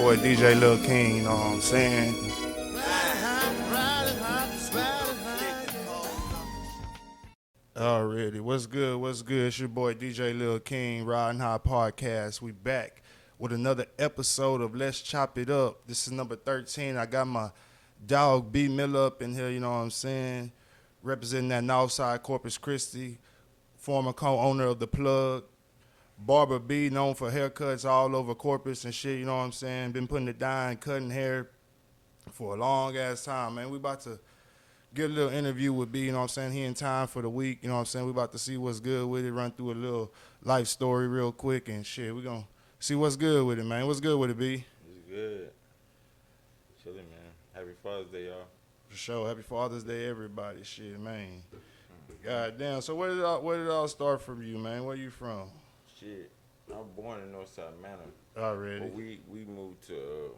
boy DJ Lil King, you know what I'm saying? Already. What's good? What's good? It's your boy DJ Lil King, Riding High Podcast. We back with another episode of Let's Chop It Up. This is number 13. I got my dog B Miller up in here, you know what I'm saying? Representing that Northside Corpus Christi, former co-owner of The Plug. Barber B, known for haircuts all over Corpus and shit, you know what I'm saying? Been putting it down, cutting hair for a long ass time, man. We about to get a little interview with B, you know what I'm saying? He in time for the week, you know what I'm saying? We about to see what's good with it, run through a little life story real quick and shit. We gonna see what's good with it, man. What's good with it, B? It's good. Chilling, man. Happy Father's Day, y'all. For sure. Happy Father's Day, everybody. Shit, man. God damn. So where did it all start from you, man? Where you from? Shit. I was born in Northside Manor. Already. But we moved to,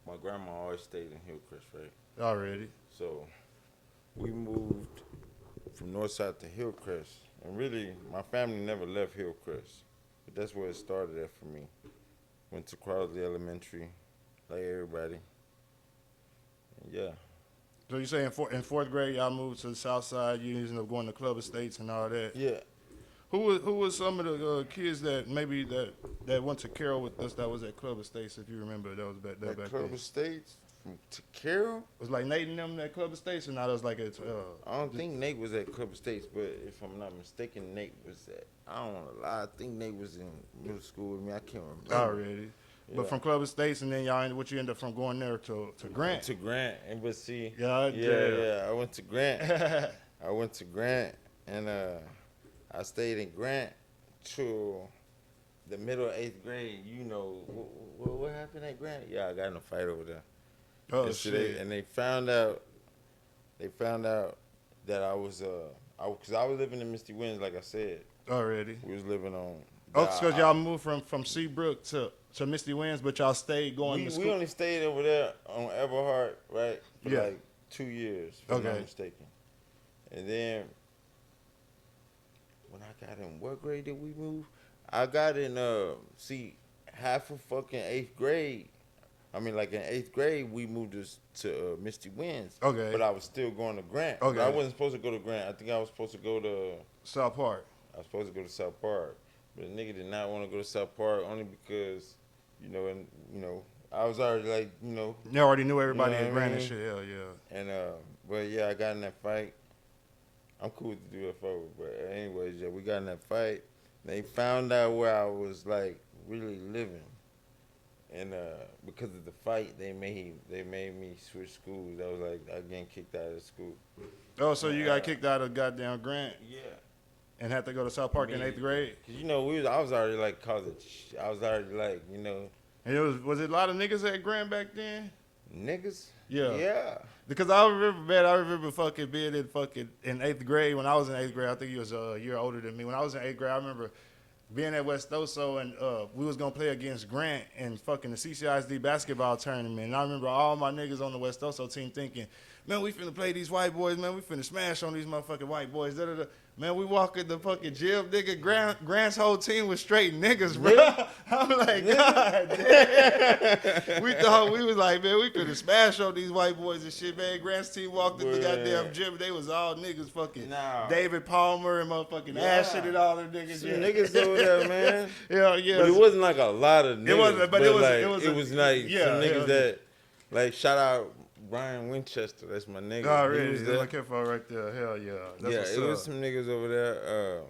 my grandma always stayed in Hillcrest, right? Already. So we moved from Northside to Hillcrest. And really, my family never left Hillcrest. But that's where it started at for me. Went to Crowley Elementary, like everybody. And yeah. So you say in fourth grade y'all moved to the Southside, you ended up going to Club Estates and all that. Yeah. Who was some of the kids that maybe that went to Carroll with us that was at Club Estates, if you remember that was back Club then? Estates to Carroll? Was like Nate and them at Club Estates, or not? It was like at I don't think Nate was at Club Estates, but if I'm not mistaken, Nate was at, I don't want to lie, I think Nate was in middle school with me. I can't remember. already. Yeah. But from Club Estates, and then y'all ended from going there to Grant. To Grant, and but see, yeah. I went to Grant. I went to Grant, and I stayed in Grant till the middle of 8th grade. You know what happened at Grant? Yeah, I got in a fight over there. Oh and shit! They found out that I was because I was living in Misty Winds, like I said. Already. We was living on. Oh, because y'all moved from Seabrook to Misty Winds, but y'all stayed going to school. We only stayed over there on Everhart, right, for like 2 years, if I'm not mistaken. And then when I got in, what grade did we move? I got in, half of fucking 8th grade. I mean, like in 8th grade, we moved to Misty Winds. Okay. But I was still going to Grant. Okay. But I wasn't supposed to go to Grant. I think I was supposed to go to South Park. I was supposed to go to South Park. But the nigga did not want to go to South Park only because, I was already like, You already knew everybody You know at what I Grant and mean? shit. Hell yeah. And but yeah, I got in that fight. I'm cool with the UFO, but anyways, yeah, we got in that fight. They found out where I was like really living, and because of the fight, they made me switch schools. I was like, I getting kicked out of school. Oh, so you got kicked out of goddamn Grant? Yeah. And had to go to South Park in 8th grade? Cause I was already like college. I was already like, And was it a lot of niggas at Grant back then? Niggas. Yeah. Yeah. Because I remember fucking being in 8th grade. When I was in 8th grade, I think you was a year older than me. When I was in 8th grade, I remember being at West Oso, and we was gonna play against Grant and fucking the CCISD basketball tournament. And I remember all my niggas on the West Oso team thinking, man, we finna play these white boys, man. We finna smash on these motherfucking white boys. Da-da-da. Man, we walk in the fucking gym, nigga. Grant's whole team was straight niggas, bro. Yeah. I'm like, God damn. We thought we was like, man, we finna smash on these white boys and shit, man. Grant's team walked in the goddamn gym. They was all niggas, fucking David Palmer and motherfucking Ashton and all them niggas. Some niggas over there, man. Yeah. But it wasn't like a lot of niggas. It wasn't, but it was some niggas that, like, shout out Brian Winchester, that's my nigga. Oh, really? That's my kidfo right there. Hell yeah. That's it was some niggas over there.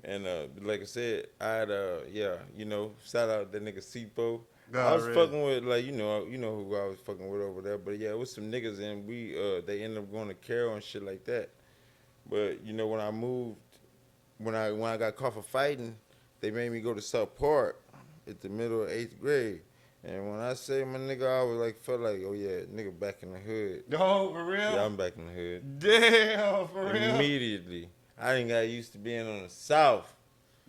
And like I said, I had shout out that nigga Sipo. I was fucking with you know who I was fucking with over there. But yeah, it was some niggas, and they ended up going to Carroll and shit like that. But when I moved, when I got caught for fighting, they made me go to South Park at the middle of 8th grade. And when I say my nigga, I was felt like, oh yeah, nigga back in the hood. Oh, for real? Yeah, I'm back in the hood. Damn, for real? Immediately. I didn't got used to being on the South.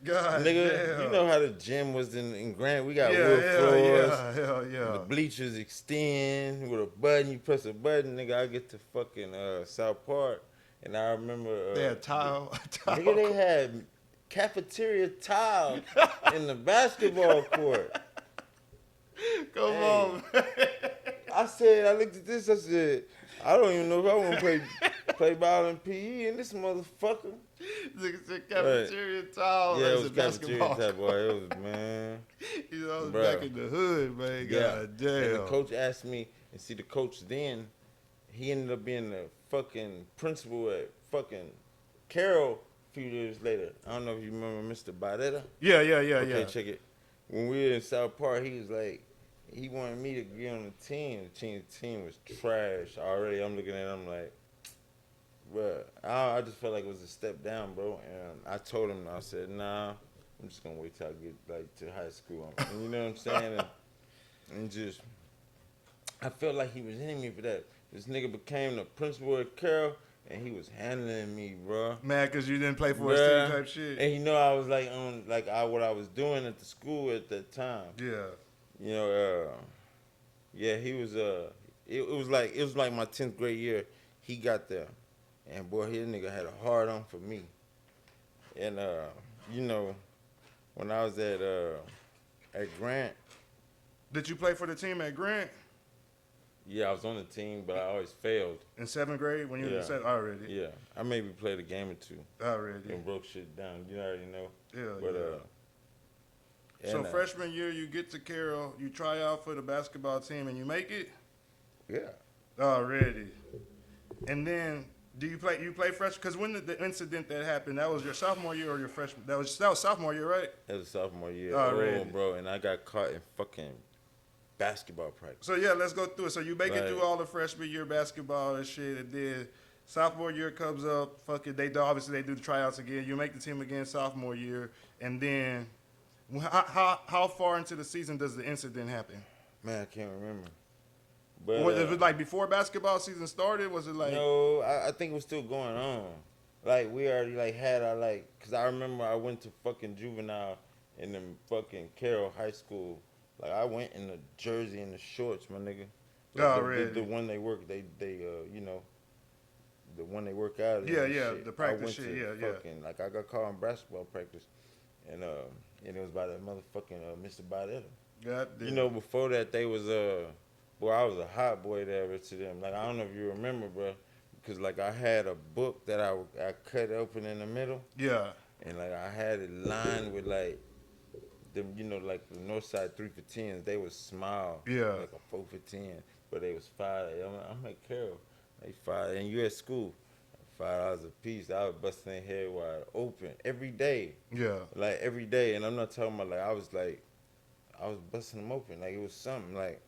God nigga, damn. You know how the gym was in Grant? We got wood floors. Yeah. The bleachers extend with a button. You press a button, nigga, I get to fucking South Park. And I remember... they had tile. Nigga, they had cafeteria tile in the basketball court. Come on. I looked at this, I said, I don't even know if I want to play ball in PE in this motherfucker. Nigga said cafeteria towel. Yeah, it As was a cafeteria basketball type, boy. It was, man. You know, I was Bruh. back in the hood, man. Yeah. God damn. And the coach asked me, and see, the coach then, he ended up being the fucking principal at fucking Carroll a few years later. I don't know if you remember Mr. Barber. Yeah. Okay, check it. When we were in South Park, he was like, he wanted me to get on the team. The team was trash already. I'm looking at him like, bruh, I just felt like it was a step down, bro. And I told him, I said, nah, I'm just gonna wait till I get like to high school. And you know what I'm saying? And just, I felt like he was hitting me for that. This nigga became the principal at Carroll, and he was handling me, bro. Mad because you didn't play for his team type shit. And you know, I was like on what I was doing at the school at that time. Yeah. You know, yeah, he was it was like my 10th grade year. He got there, and boy, his nigga had a hard on for me. And you know, when I was at Grant. Did you play for the team at Grant? Yeah, I was on the team, but I always failed. In 7th grade when you were in 7th? Already. Yeah, I maybe played a game or two. Already. And broke shit down. You already know. Yeah. But so freshman year, you get to Carroll, you try out for the basketball team, and you make it. Yeah. Already. And then, do you play? You play freshman? Because when the incident that happened, that was your sophomore year or your freshman? That was sophomore year, right? That was sophomore year. Already. Oh, bro, and I got caught in fucking basketball practice. So yeah, let's go through it. So you make it through all the freshman year basketball and shit, and then sophomore year comes up. Fuck it, they do the tryouts again. You make the team again sophomore year, and then how far into the season does the incident happen? Man, I can't remember. But was it like before basketball season started? Was it like no? I think it was still going on. Like we already like had our like, cause I remember I went to fucking juvenile in the fucking Carroll High School. Like I went in the jersey and the shorts, my nigga. Like the one they work, they you know, the one they work out. Yeah, shit. the practice shit. Yeah. Like I got called in basketball practice, and it was by that motherfucking Mr. Barber. God damn. You know, before that they was boy, I was a hot boy there to them. Like I don't know if you remember, bro, because like I had a book that I cut open in the middle. Yeah. And like I had it lined with like them, you know, like the Northside 3 for 10s. They was small. Yeah. Like a 4 for 10, but they was $5. I'm at Carroll. They $5, and you at school. $5 a piece. I was busting their head wide open every day. Yeah. Like every day, and I'm not talking about like I was busting them open. Like it was something like.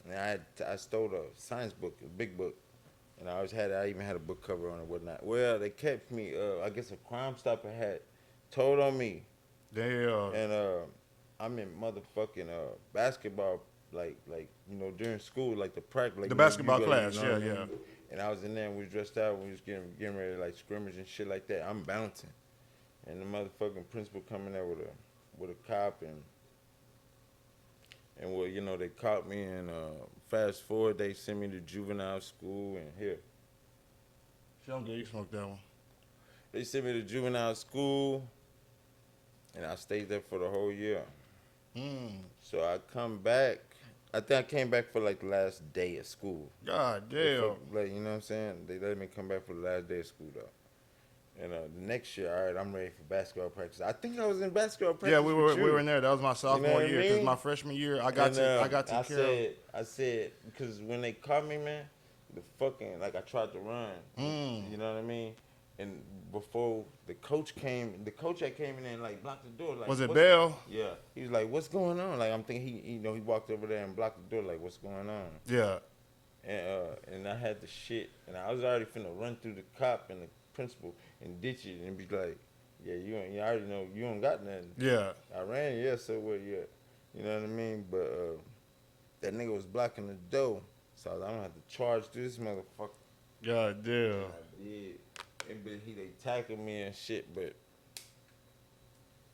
And I stole a science book, a big book, and I even had a book cover on it, whatnot. Well, they kept me. I guess a Crime Stopper had told on me. Damn. And I'm in motherfucking basketball, like you know during school, like the practice, like the basketball class, you know yeah. And I was in there, and we was dressed out, and we was getting ready to like scrimmage and shit like that. I'm bouncing, and the motherfucking principal coming there with a cop and well, you know, they caught me, and fast forward, they sent me to juvenile school, and here. Don't get you smoked that one. They sent me to juvenile school, and I stayed there for the whole year. So I come back. I think I came back for like the last day of school. God damn. Like, you know what I'm saying? They let me come back for the last day of school, though. And the next year, all right, I'm ready for basketball practice. I think I was in basketball practice. Yeah, we were in there. That was my sophomore year. Because my freshman year, I got to Carroll. I said because when they caught me, man, the fucking like I tried to run. You know what I mean? And before the coach that came in and like blocked the door. Like, was it Bell? Yeah, he was like, "What's going on?" Like I'm thinking he walked over there and blocked the door. Like, what's going on? Yeah. And I had the shit, and I was already finna run through the cop and the principal and ditch it and be like, yeah, you already know you don't got nothing. Yeah. I ran, yeah, so what, yeah. You know what I mean? But that nigga was blocking the door, so I was like, I'm gonna have to charge through this motherfucker. God damn. And I did. And they tackled me and shit, but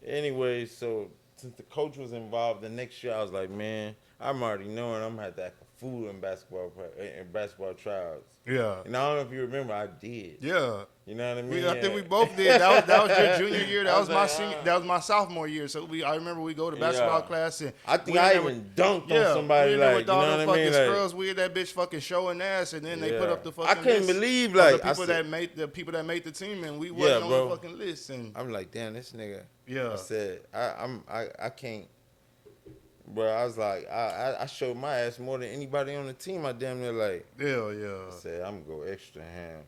anyway, so since the coach was involved, the next year I was like, man, I'm already knowing I'm gonna have to act a fool in basketball tryouts. Yeah. And I don't know if you remember, I did. Yeah. You know what I mean? I think we both did. That was your junior year. That was my like, senior. That was my sophomore year. So I remember we go to basketball class and I think I even dunked on somebody. We in like, there with all you know the what I fucking mean? scrubs. We had that bitch fucking showing ass, and then they put up the fucking. I couldn't list believe of like the people that made the team, and we wasn't on the fucking list. And I'm like, damn, this nigga. Yeah. I said, I can't. Bro, I was like, I showed my ass more than anybody on the team. I damn near like. Hell yeah. I said, I'm gonna go extra ham.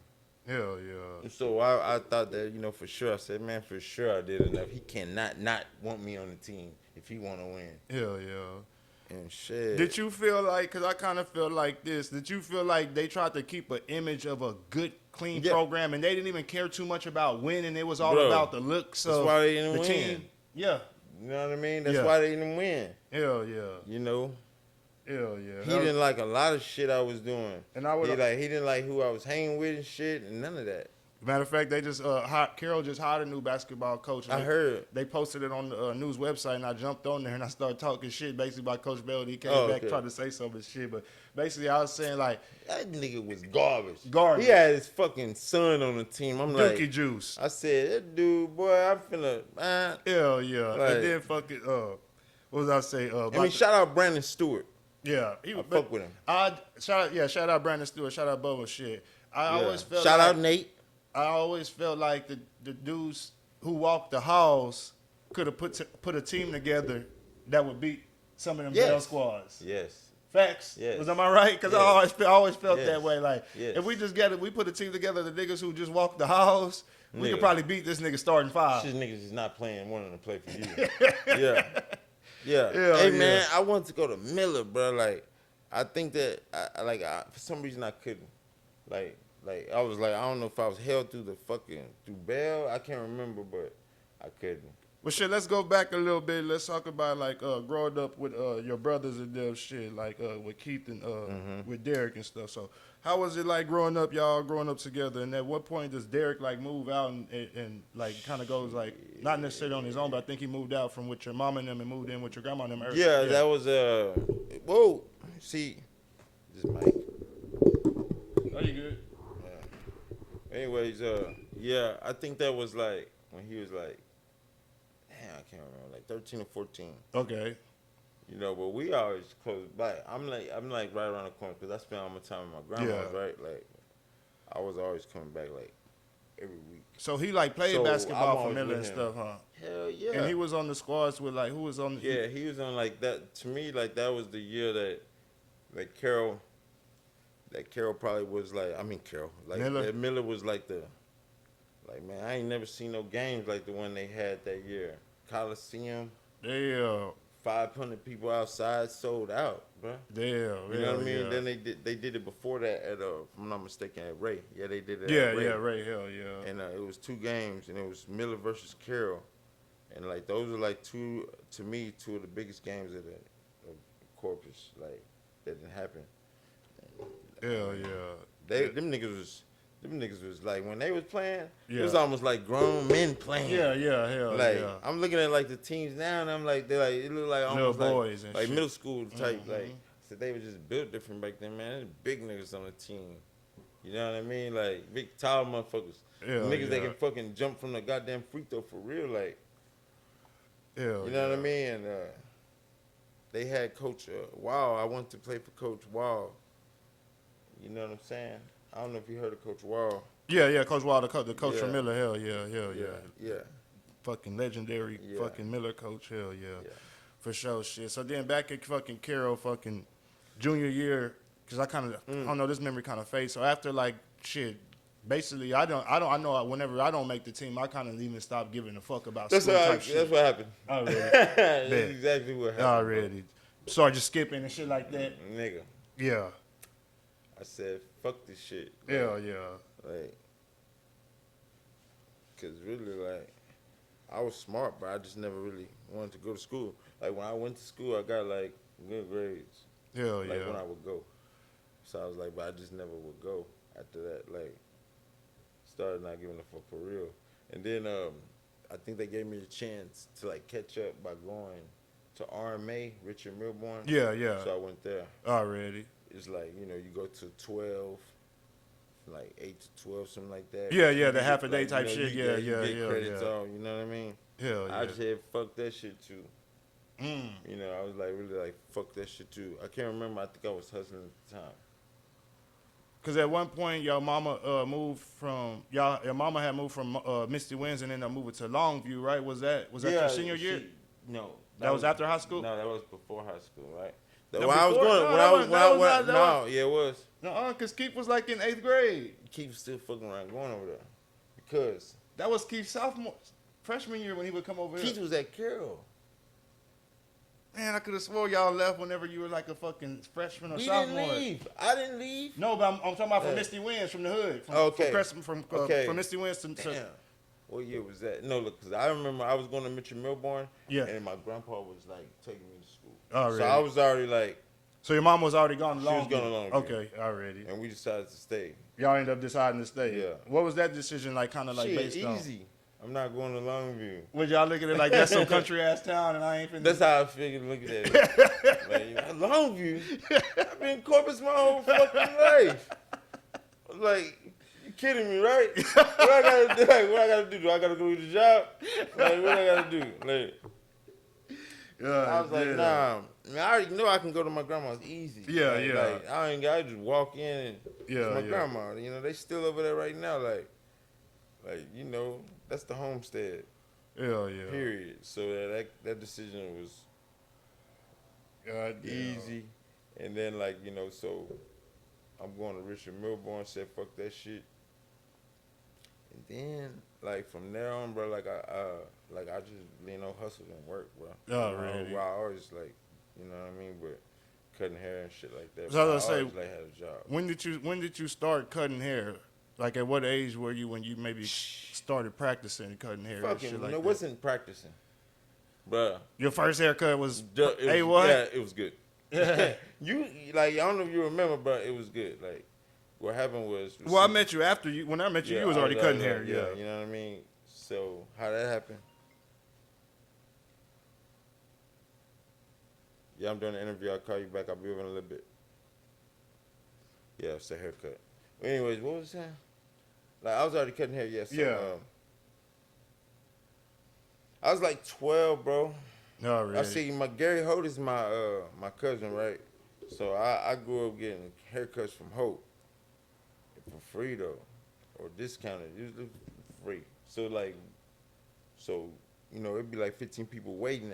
Hell yeah. And so I thought that, you know, for sure. I said, man, for sure I did enough. He cannot not want me on the team if he want to win. Hell yeah. And shit. Did you feel like, because I kind of feel like this, did you feel like they tried to keep an image of a good, clean program and they didn't even care too much about winning? It was all about the looks of why they didn't the win. team. Yeah. You know what I mean? That's why they didn't win. Hell yeah. You know? Hell yeah. He didn't like a lot of shit I was doing. And he didn't like who I was hanging with and shit and none of that. Matter of fact, they just Carroll just hired a new basketball coach. I heard. They posted it on the news website, and I jumped on there and I started talking shit basically about Coach Bell. He came back tried to say some of his shit, but basically I was saying like that nigga was garbage. Garbage. He had his fucking son on the team. I'm like Dookie Juice. I said, that dude, boy, I'm finna hell yeah. Like, and then fucking what was I say? Shout out Brandon Stewart. Yeah, I fuck with him. Shout out Brandon Stewart. Shout out Bubba. Shit. I always felt shout out Nate. I always felt like the dudes who walked the halls could have put a team together that would beat some of them Bell squads. Yes. Facts. Yes. Am I right? Because I always felt that way. Like if we put a team together, the niggas who just walk the halls, we could probably beat this nigga starting five. These niggas is not playing, wanting to play for you. Yeah. Hey man, I wanted to go to Miller, bro. Like, I think that for some reason I couldn't. Like I was like, I don't know if I was held through through Bell. I can't remember, but I couldn't. Well, shit, let's go back a little bit. Let's talk about like growing up with your brothers and them shit, like with Keith and with Derek and stuff. So, how was it like growing up together? And at what point does Derek like move out and like kind of goes like not necessarily on his own, but I think he moved out from with your mom and them and moved in with your grandma and them. Yeah, that was whoa. See, this mic. Oh, you good? Anyways, I think that was like when he was like, damn, I can't remember, like 13 or 14. Okay. You know, but we always close by. I'm like right around the corner because I spent all my time with my grandma, right? Like, I was always coming back like every week. So he like played basketball for Miller and stuff, huh? Hell yeah. And he was on the squads with like who was on? He was on like that. To me, like that was the year that Carroll. That Carroll probably was like, Carroll. Like, Miller was like man, I ain't never seen no games like the one they had that year. Coliseum. Yeah. 500 people outside, sold out, bro. Damn. You know what I mean? Yeah. Then they did it before that at, if I'm not mistaken, at Ray. Yeah, they did it at Ray. Yeah, Ray, hell yeah. And it was 2 games, and it was Miller versus Carroll. And, like, those are, like, two of the biggest games of Corpus. Like, that didn't happen. Hell yeah. Them niggas was like when they was playing, it was almost like grown men playing. Hell like, yeah. I'm looking at like the teams now and I'm like, it look like almost little boys like shit. Middle school type. Like, so they were just built different back then, man. There's big niggas on the team. You know what I mean? Like big tall motherfuckers. Niggas that can fucking jump from the goddamn free throw for real, like. You know what I mean? And they had Coach Wall. I wanted to play for Coach Wall. You know what I'm saying? I don't know if you heard of Coach Wall. Yeah, Coach Wall, the coach from Miller. Hell yeah. Fucking legendary fucking Miller coach. Hell yeah. For sure, shit. So then back at fucking Carroll, fucking junior year, because I kind of, I don't know, this memory kind of fades. So after like shit, basically I know whenever I don't make the team, I kind of even stop giving a fuck about school type shit. That's what happened. Already. That's exactly what happened. Already. Sorry, just skipping and shit like that. Nigga. Yeah. I said, fuck this shit. Hell yeah. Like, cause really, like, I was smart, but I just never really wanted to go to school. Like, when I went to school, I got, like, good grades. Hell yeah. Like, when I would go. So I was like, but I just never would go after that. Like, started not giving a fuck for real. And then I think they gave me a chance to, like, catch up by going to RMA, Richard Milbourne. Yeah. So I went there. Already. it's like, you know, you go to 12, like 8 to 12, something like that. Yeah, the get, half a day like, type you know, shit. you get credits off, you know what I mean? Hell yeah. I just said, fuck that shit too. Mm. You know, I was like, really like, fuck that shit too. I can't remember. I think I was hustling at the time. Cause at one point your mama your mama had moved from Misty Winds and ended up moving to Longview, right? Was that your senior year? No. That was after high school? No, that was before high school, right? That When I was before? going, No, when that I was, was- when that I was went, not- no, yeah, it was. No, cause Keith was like in 8th grade. Keith was still fucking around going over there. Because That was Keith's freshman year when he would come over Keith here. was at Carroll. Man, I could have swore y'all left whenever you were like a fucking freshman or We sophomore. didn't leave. I didn't leave. No, but I'm talking about from Yeah. Misty Winds, from the hood. From, Okay. From Misty Winds to Damn. What year was that? No, look, because I remember I was going to Mitchell Milburn. Yeah. And my grandpa was like taking me to school. Oh, So really? I was already like, So your mom was already gone She long. was gone to Longview. Okay, already. and we decided to stay. Y'all ended up deciding to stay. Yeah. What was that decision like? Kind of like Shit, based on? easy. I'm not going to Longview. Would y'all look at it like that's some country ass town and I ain't finna? That's how I figured look at it. Like, you know, Longview? I've been in Corpus my whole fucking life. Like, you kidding me, right? What I gotta do? Like, what I gotta do? Do I gotta go to the job? Like, what I gotta do? Like, I was like, nah. I mean, I already know I can go to my grandma's easy. Yeah, Like, yeah. Like, I just walk in and Yeah, it's my yeah. grandma. You know, they still over there right now. Like, you know, that's the homestead. Hell yeah. Period. So that decision was God damn. easy. And then, like, you know, so I'm going to Richard Milburn, said fuck that shit. And then, like, from there on, bro, like I just, you know, hustled and worked, bro. Oh, You know, really? I always, like, you know what I mean? But cutting hair and shit like that. So I But was gonna always, say, like, had a job. When did you start cutting hair? Like at what age were you when you maybe started practicing cutting hair? and Fucking, shit like no, that? wasn't practicing. Bruh. Your first haircut was It was, A1? Yeah, it was good. You, like, I don't know if you remember, but it was good. Like, what happened was... Well, I met you after you. When I met you, you was already cutting hair. Yeah. You know what I mean? So, how that happened? Yeah, I'm doing an interview. I'll call you back. I'll be over in a little bit. Yeah, it's a haircut. Well, anyways, what was that? Like, I was already cutting hair, yeah. So, Yeah. I was like 12, bro. No, really. I see, Gary Holt is my my cousin, right? So I grew up getting haircuts from Holt for free though, or discounted, usually free. So like, you know, it'd be like 15 people waiting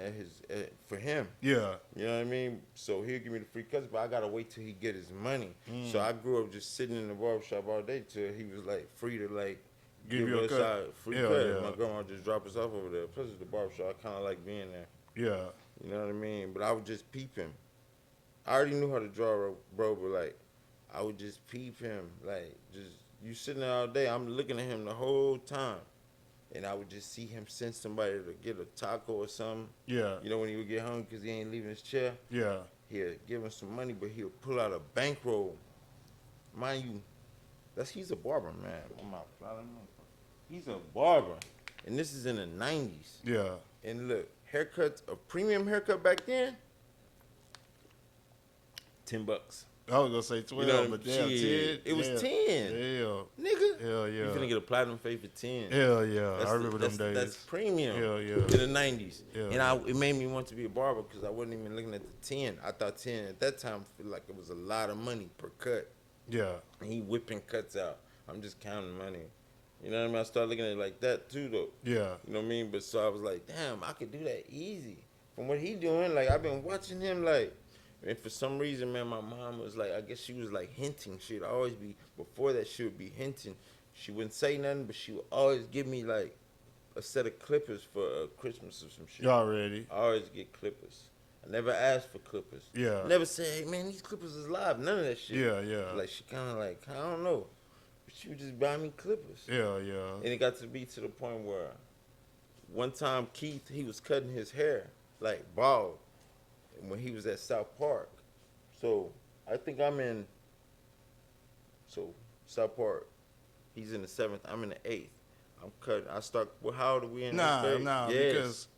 for him. Yeah. You know what I mean? So he'll give me the free cuts, but I gotta wait till he get his money. So I grew up just sitting in the barbershop all day till he was like free to like Give you a us cut. our free Yeah, cut. yeah. My grandma just drop us off over there. Plus it's the barbershop. I kind of like being there. Yeah. You know what I mean? But I would just peep him. I already knew how to draw, bro, but like, I would just peep him. Like, just, you sitting there all day, I'm looking at him the whole time. And I would just see him send somebody to get a taco or something. Yeah. You know, when he would get hungry because he ain't leaving his chair, Yeah. he'll give him some money, but he'll pull out a bankroll. Mind you, he's a barber, man. He's a barber. And this is in the 90s. Yeah. And look, haircuts, a premium haircut back then, $10. I was gonna say 12, You know, but damn, 10. it was 10. Hell. Nigga. Hell yeah. You finna get a platinum fade for 10. Hell yeah. That's I remember them days. That's premium. Hell yeah. In the 90s. Yeah. And it made me want to be a barber because I wasn't even looking at the 10. I thought 10 at that time felt like it was a lot of money per cut. Yeah. And he whipping cuts out. I'm just counting money. You know what I mean? I started looking at it like that too, though. Yeah. You know what I mean? But so I was like, damn, I could do that easy. From what he doing, like, I've been watching him, like, and for some reason, man, my mom was like, I guess she was like hinting. She'd always be, before that, she would be hinting. She wouldn't say nothing, but she would always give me like a set of clippers for Christmas or some shit. Already. I always get clippers. I never asked for clippers. Yeah. Never said, hey, man, these clippers is live. None of that shit. Yeah, yeah. Like, she kind of like, I don't know. But she would just buy me clippers. Yeah, yeah. And it got to be to the point where one time Keith, he was cutting his hair, like bald, when he was at South Park. So I think South Park, he's in the 7th, I'm in the 8th. I'm cutting, well, how old are we in? Nah, yes. because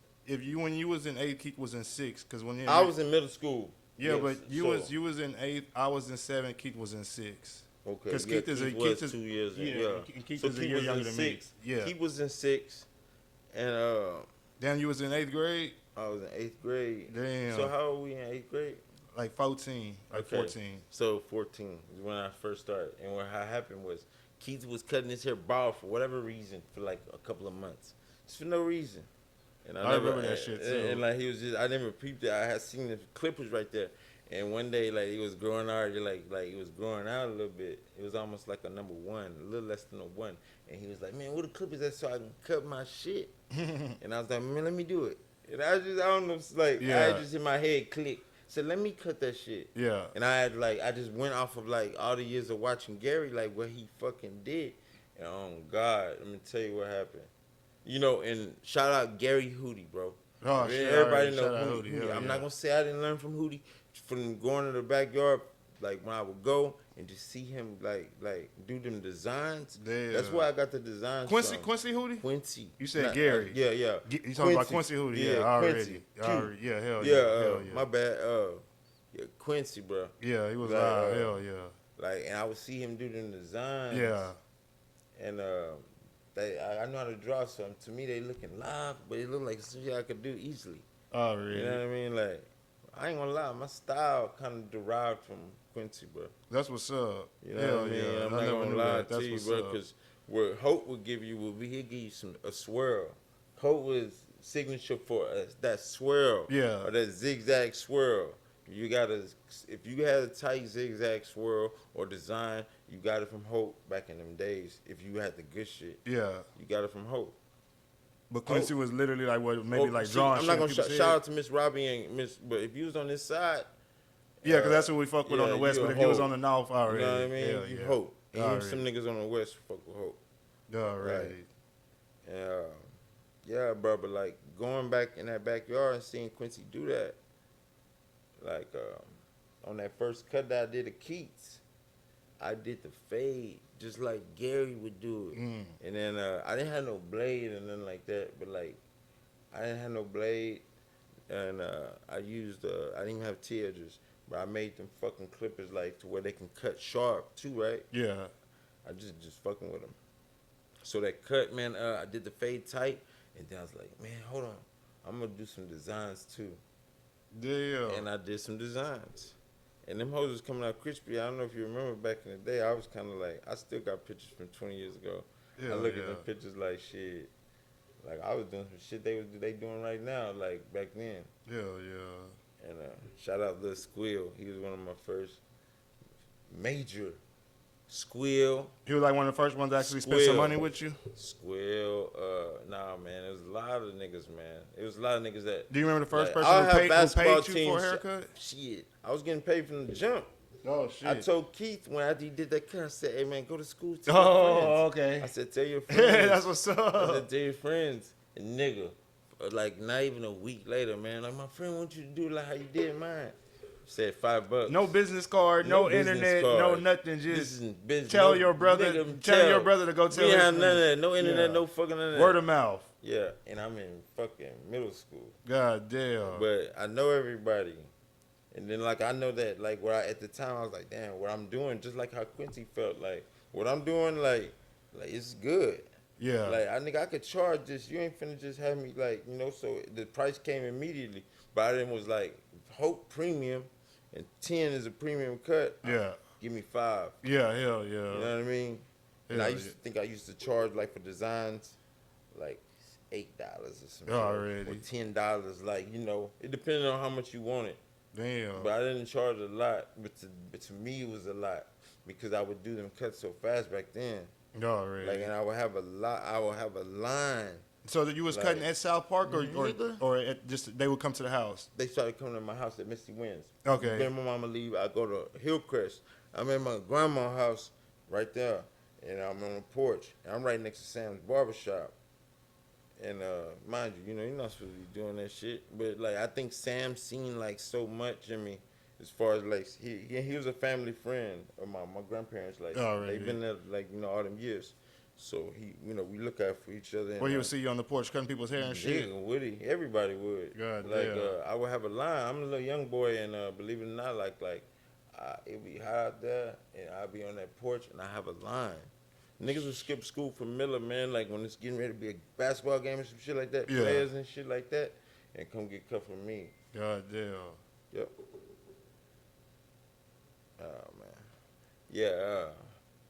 when you was in 8th, Keith was in 6th. Because when I was in middle school. Yeah, but you was in 8th. I was in 7th. Keith was in 6th. Okay, Because yeah, Keith was 2 years. And Keith So is a Keith year was younger in than me. 6th. Yeah. Keith was in 6th, and Damn, you was in 8th grade. I was in 8th grade. Damn. So how old were we in 8th grade? Like 14, like Okay. 14. So 14 is when I first started, and what happened was Keith was cutting his hair bald for whatever reason for like a couple of months, just for no reason. And I remember that shit too. And like he was just, I never peeped it. I had seen the clippers right there, and one day like he was growing out, like it was growing out a little bit. It was almost like a number 1, a little less than a 1. And he was like, "Man, what the clippers at so I can cut my shit?" And I was like, "Man, let me do it." And I don't know, it's like I just in my head click. Said, let me cut that shit. Yeah. And I just went off of like all the years of watching Gary, like what he fucking did. And oh God, let me tell you what happened. You know, and shout out Gary Hootie, bro. Oh, shit. Everybody know Hootie. I'm not gonna say I didn't learn from Hootie. From going to the backyard, like when I would go and just see him like do them designs. Damn. That's where I got the designs Quincy from. Hootie? Quincy. You said Gary. Yeah. You talking about Quincy Hootie? Yeah, already. Yeah, hell yeah. My bad. Yeah, Quincy, bro. Yeah, he was like, live. Hell yeah. Like, and I would see him do them designs. Yeah. And I know how to draw something. To me, they looking live, but it looked like something I could do easily. Oh, really? You know what I mean? Like, I ain't gonna lie, my style kind of derived from Quincy, bro. That's what's up. You know what I mean? Yeah. I'm not gonna lie to you, bro, because what Hope would give you he'll give you a swirl. Hope was signature for that swirl. Yeah. Or that zigzag swirl. You gotta, if you had a tight zigzag swirl or design, you got it from Hope back in them days. If you had the good shit, yeah, you got it from Hope. But Quincy was literally like what maybe like drawing. I'm not gonna shout out to Miss Robbie and Miss, but if you was on this side, yeah, because that's what we fuck with on the west. But if you was on the north already, you know what I mean? You Hope. And even some niggas on the west fuck with Hope. Alright. Yeah, bro. But like going back in that backyard and seeing Quincy do that. Like on that first cut that I did of Keats, I did the fade just like Gary would do it. And then I didn't have no blade and nothing like that, but like I didn't have no blade, and I used I didn't even have T-edgers, but I made them fucking clippers like to where they can cut sharp too, right? Yeah. I just fucking with them. So that cut, man, I did the fade tight, and then I was like, man, hold on, I'm gonna do some designs too. Yeah. And I did some designs. And them hoes was coming out crispy. I don't know if you remember back in the day, I was kind of like, I still got pictures from 20 years ago. I look at them pictures like shit. Like I was doing some shit they doing right now, like back then. Yeah. And shout out Lil Squill. He was one of my first major. Squill. He was like one of the first ones to actually spend some money with you? Squill. Nah, man. It was a lot of niggas, man. It was a lot of niggas that. Do you remember the first person who paid you for a haircut? Shit. I was getting paid from the jump. Oh, shit. I told Keith when I did that cut, I said, hey, man, go to school. Tell your friends. Okay. I said, tell your friends. That's what's up. I said, tell your friends. And nigga, like not even a week later, man, like my friend wants you to do like how you did mine. Said $5. No business card, no internet, no nothing. Just tell your brother to go tell his friends. None of that. No internet, no fucking none of that. Word of mouth. Yeah, and I'm in fucking middle school. God damn. But I know everybody. And then like I know that like where at the time I was like, damn, what I'm doing, just like how Quincy felt, like what I'm doing, like it's good. Yeah. Like I could charge this. You ain't finna just have me like, you know, so the price came immediately. But I then was like, Hope premium and 10 is a premium cut. Yeah. Give me 5. Yeah, hell yeah. You know what I mean? And I used to charge like for designs like $8 or something. Already. Or $10, like, you know, it depended on how much you wanted. Damn. But I didn't charge a lot, but to me it was a lot because I would do them cuts so fast back then. Already. Like, and I would have a line. So that you was like, cutting at South Park or at just they would come to the house? They started coming to my house at Misty Winds. Okay. Then my mama leave, I go to Hillcrest. I'm in my grandma's house right there, and I'm on the porch. And I'm right next to Sam's barber shop. And mind you, you know, you're not supposed to be doing that shit. But like, I think Sam seen like so much in me, as far as like he was a family friend of my grandparents. Like they've been there like, you know, all them years. So we look out for each other. Well, he would see you on the porch cutting people's hair and shit. Yeah, Woody, everybody would. God like, damn. I would have a line. I'm a little young boy, and believe it or not, it'd be hot out there, and I'd be on that porch, and I have a line. Niggas would skip school for Miller, man, like when it's getting ready to be a basketball game and some shit like that, players and shit like that, and come get cut from me. God damn. Yep. Oh, man. Yeah,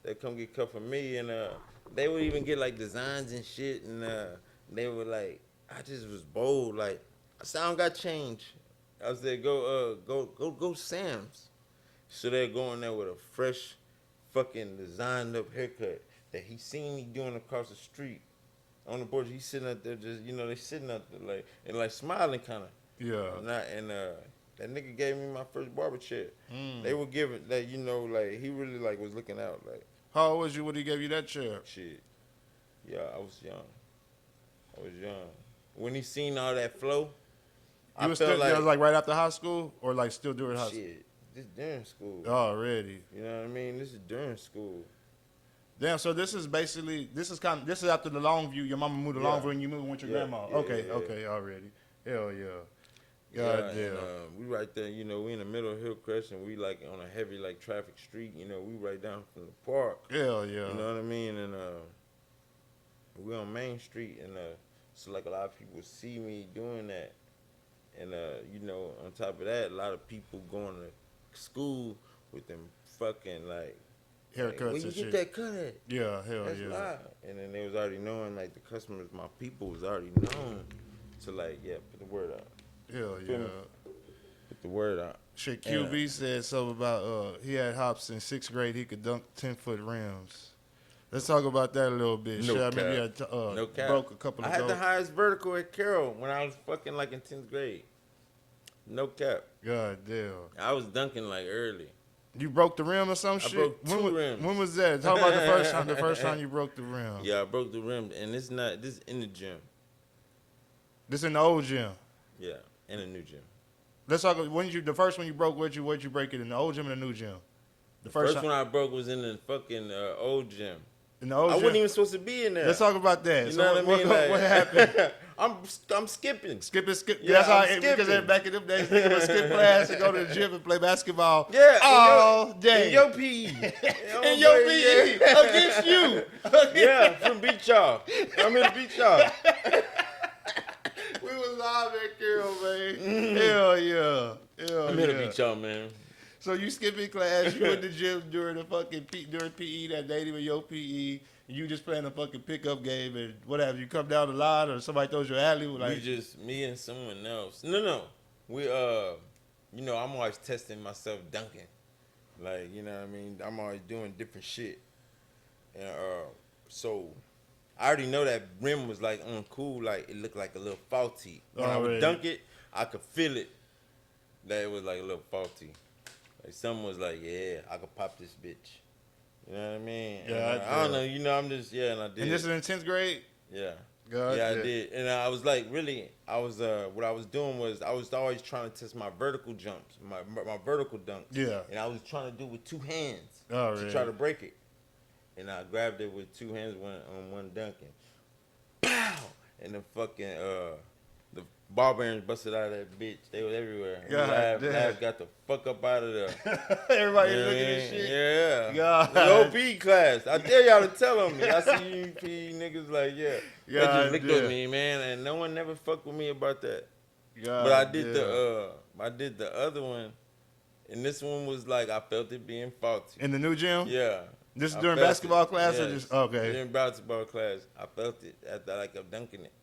they come get cut from me, and they would even get, like, designs and shit, and they were like, I just was bold, like, sound got changed. I said, go Sam's. So they're going there with a fresh fucking designed up haircut that he seen me doing across the street on the porch. He's sitting out there just, they sitting out there like smiling kind of. Yeah. And that nigga gave me my first barber chair. They were giving that, he really was looking out like. How old was you when he gave you that chair? Shit. Yeah, I was young. When he seen all that flow, You was still like right after high school or like still during high school? Shit, this during school. Already. You know what I mean? This is during school. Damn, so this is after the Longview. Your mama moved to Longview and you moved with your grandma. Okay, already. Hell yeah. God damn. And, we right there, we in the middle of Hillcrest and we like on a heavy traffic street, we right down from the park. Hell yeah. You know what I mean? And we on Main Street and so a lot of people see me doing that. And on top of that, a lot of people going to school with them fucking haircuts where and you shit. get that cut at? Yeah, hell That's yeah. live. And then they was already knowing, the customers, my people was already known to put the word out. Hell yeah. Put the word out. Shit, QB said something about he had hops in 6th grade. He could dunk 10-foot rims. Let's talk about that a little bit. No Shit, cap. I mean, you No cap. broke a couple of I had the highest vertical at Carroll when I was fucking in 10th grade. No cap. God damn. I was dunking early. You broke the rim or some shit? Broke two rims. When was that? Talk about the first time you broke the rim. Yeah, I broke the rim, and this is in the gym. This in the old gym? Yeah, in the new gym. Let's talk. The first one you broke, where'd you break it, in the old gym or the new gym? The first one I broke was in the fucking old gym. In the old I gym? wasn't even supposed to be in there. Let's talk about that. You know what I mean? What happened? I'm skipping. Skip. Yeah, That's how I'm because skipping. back in them days, niggas would skip class and go to the gym and play basketball. Yeah, all day. In your PE. In your PE against you. Yeah, from beat y'all. I'm in beat y'all. We was live at Carroll, man. Hell yeah. I'm here to beat y'all, man. So you skipping class, you in the gym during the fucking during PE that day, even your PE, and you just playing a fucking pickup game and whatever. You come down the line or somebody throws your alley. Me and someone else. No. We I'm always testing myself dunking. You know what I mean? I'm always doing different shit. And so I already know that rim was uncool, it looked like a little faulty. When I would dunk it, I could feel it that it was a little faulty. Someone was yeah, I could pop this bitch. You know what I mean? Yeah, I don't know. I'm just, and I did. And this is in 10th grade? Yeah. God, yeah, I did. And I was what I was doing was I was always trying to test my vertical jumps, my vertical dunks. Yeah. And I was trying to do it with two hands to try to break it. And I grabbed it with two hands on one dunking. Pow! And the fucking, the ball bearings busted out of that bitch. They was everywhere. Lab got the fuck up out of there. Everybody looking at shit. Yeah. God. The OP class. I dare y'all to tell on me. I see you P niggas yeah. They just looked at me, man, and no one never fucked with me about that. God, but I did the other one, and this one was I felt it being faulty. In the new gym? Yeah. This is during basketball class or just okay? During basketball class, I felt it after I'm dunking it.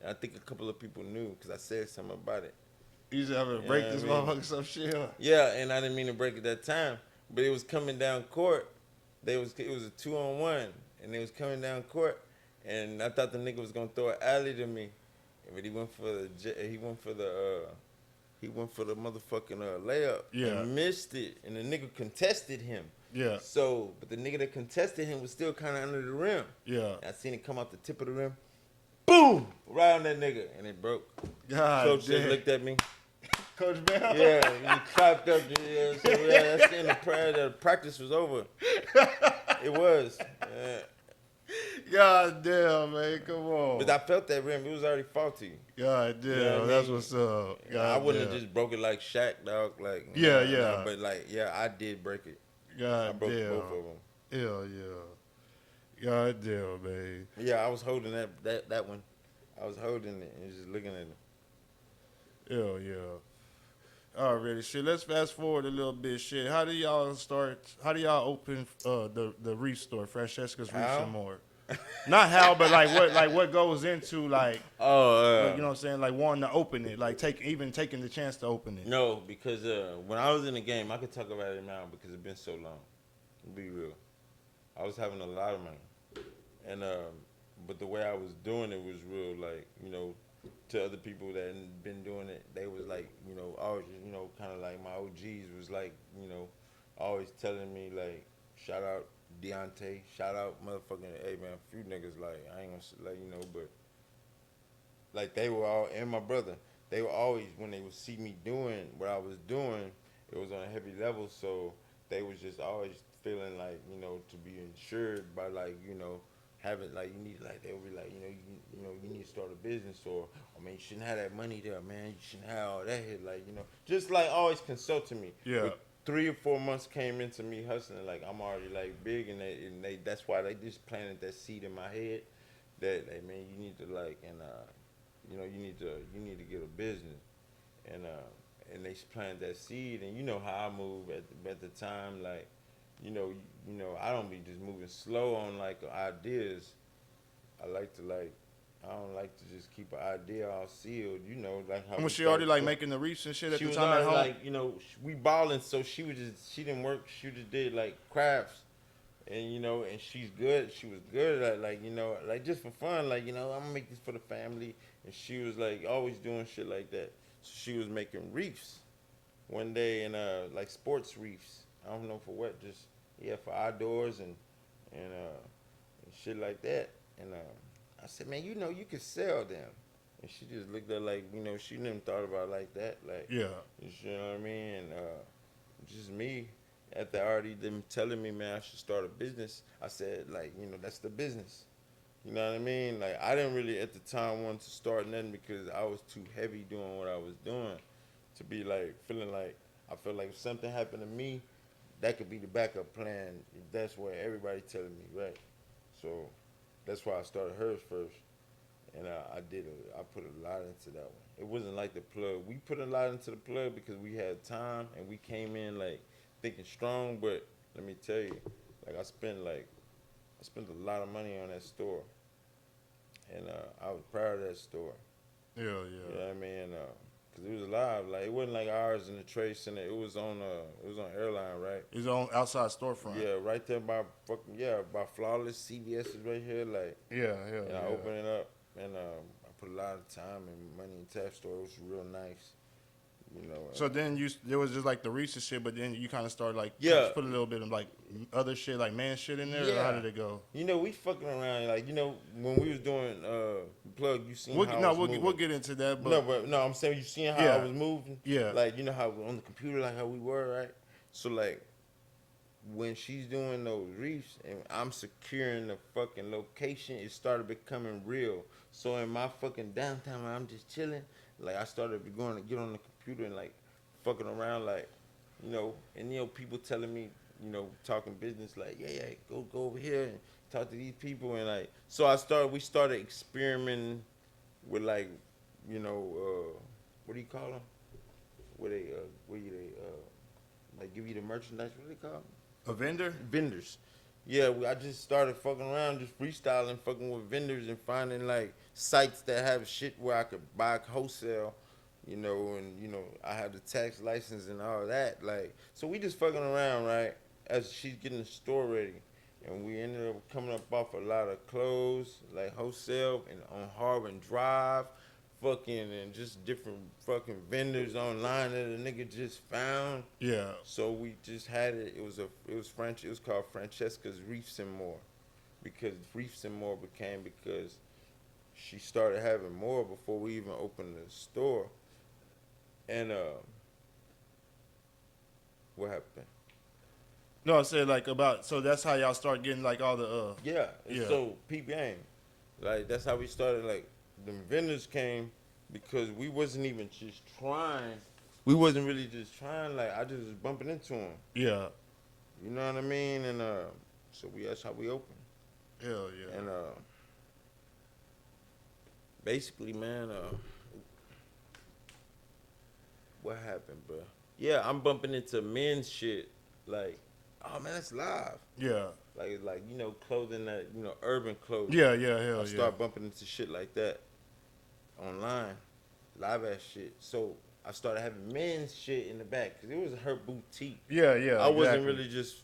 And I think a couple of people knew because I said something about it. You used to have to break this motherfucker some shit. Yeah, and I didn't mean to break it that time, but it was coming down court. It was a 2-on-1, and they was coming down court, and I thought the nigga was gonna throw an alley to me, but he went for the motherfucking layup. Yeah. And missed it, and the nigga contested him. Yeah. So, but the nigga that contested him was still kind of under the rim. Yeah. And I seen it come off the tip of the rim. Boom! Right on that nigga, and it broke. God Coach just looked at me. Coach Bell? Yeah, he clapped up. Yeah, so that's in the prayer. The practice was over. It was. God damn, man, come on. But I felt that rim. It was already faulty. God damn, You know what I that's mean? what's up. I God wouldn't damn. have just broke it like Shaq, dog. Like, Yeah, nah, yeah. but like, yeah, I did break it. I God broke damn. both of them. Hell yeah. God damn, man. Yeah, I was holding that one. I was holding it and just looking at it. Hell yeah. Already, shit. Let's fast forward a little bit, shit. How do y'all start? How do y'all open the reef store, Francesca's Reefs and How? More? Not how, but what goes into Oh, you know what I'm saying, like wanting to open it, like taking the chance to open it. no, because when I was in the game, I could talk about it now because it's been so long. To be real, I was having a lot of money, and but the way I was doing it was real, like, you know, to other people that hadn't been doing it, they was like, you know, always, you know, kind of like my OGs was like, you know, always telling me like, shout out Deontay, shout out motherfucking, hey man, a few niggas like, I ain't gonna let you know, but like they were all, and my brother, they were always, when they would see me doing what I was doing, it was on a heavy level, so they was just always feeling like, you know, to be insured by like, you know, having like, you need, like, they would be like, you know, you need to start a business, or I mean, you shouldn't have that money there, man, you shouldn't have all that here, like, you know, just like always consulting me. Yeah. But 3 or 4 months came into me hustling, like I'm already like big, and they that's why they just planted that seed in my head that, hey man, you need to like, and you know, you need to get a business, and they planted that seed, and you know how I move at the time, like, you know, I don't be just moving slow on like ideas. I like to like, I don't like to just keep an idea all sealed, you know, like how And we was she already started. like making the reefs and shit at She the was time at already home? like, you know, we balling, so she didn't work, she just did like crafts, and you know, and she was good at, like, you know, like just for fun, like, you know, I'm gonna make this for the family, and she was like always doing shit like that. So she was making reefs one day, and like sports reefs, I don't know for what, just, yeah, for outdoors, and shit like that. And I said, man, you know, you could sell them. And she just looked at, like, you know, she never thought about it like that, like, Yeah. you know what I mean? And just me, after already them telling me, man, I should start a business, I said, like, you know, that's the business. You know what I mean? Like, I didn't really at the time want to start nothing because I was too heavy doing what I was doing to be like feeling like, I feel like if something happened to me, that could be the backup plan if that's what everybody telling me, right? So that's why I started hers first, and I put a lot into that one. It wasn't like the plug. We put a lot into the plug because we had time and we came in like thinking strong. But let me tell you, like I spent a lot of money on that store, and I was proud of that store. Hell You yeah. know what I mean? Cause it was live. Like, it wasn't like ours in the trade center. It was on airline, right? His own outside storefront. Yeah, right there by by Flawless. CVS is right here. Like, Yeah, hell and yeah. I opened it up, and I put a lot of time and money into that store. It was real nice, you know. So then there was just like the Reese's shit, but then you kind of started like Yeah, put a little bit of like other shit, like man shit in there. Or how yeah. did it go? You know, we fucking around. Like, you know, when we was doing plug, you seen how I was moving. We'll get into that, but No, I'm saying you seen how I yeah, was moving. yeah, Like, you know how on the computer, like how we were, right? So like, when she's doing those reefs and I'm securing the fucking location, it started becoming real. So in my fucking downtime, when I'm just chilling, like I started going to get on the computer and like fucking around, like, you know, and you know, people telling me, you know, talking business, like, yeah, go over here and talk to these people, and like, so we started experimenting with like, you know, what do you call them? Where you like give you the merchandise? What do they call them? a vendor. Vendors. Yeah, I just started fucking around, just freestyling, fucking with vendors and finding like sites that have shit where I could buy wholesale, you know, and you know, I have the tax license and all that. Like, so we just fucking around, right? As she's getting the store ready. And we ended up coming up off a lot of clothes, like wholesale and on Harbor Drive, fucking, and just different fucking vendors online that a nigga just found. Yeah, So we just had it. It was French. It was called Francesca's Reefs and More, because Reefs and More became because she started having more before we even opened the store. And what happened? No, I said like about. So that's how y'all start getting like all the. Yeah. Yeah. So peep game. Like that's how we started. Like the vendors came because we wasn't even just trying. We wasn't really just trying. Like I just was bumping into them. Yeah. You know what I mean? And so that's how we opened. Hell yeah. And basically, man, what happened, bro? Yeah, I'm bumping into men's shit. Like, oh man, that's live. Yeah. Like you know, clothing that urban clothing. Yeah. Yeah. I Hell yeah. start bumping into shit like that online, live ass shit. So I started having men's shit in the back because it was her boutique. Yeah. Yeah. I wasn't exactly. really just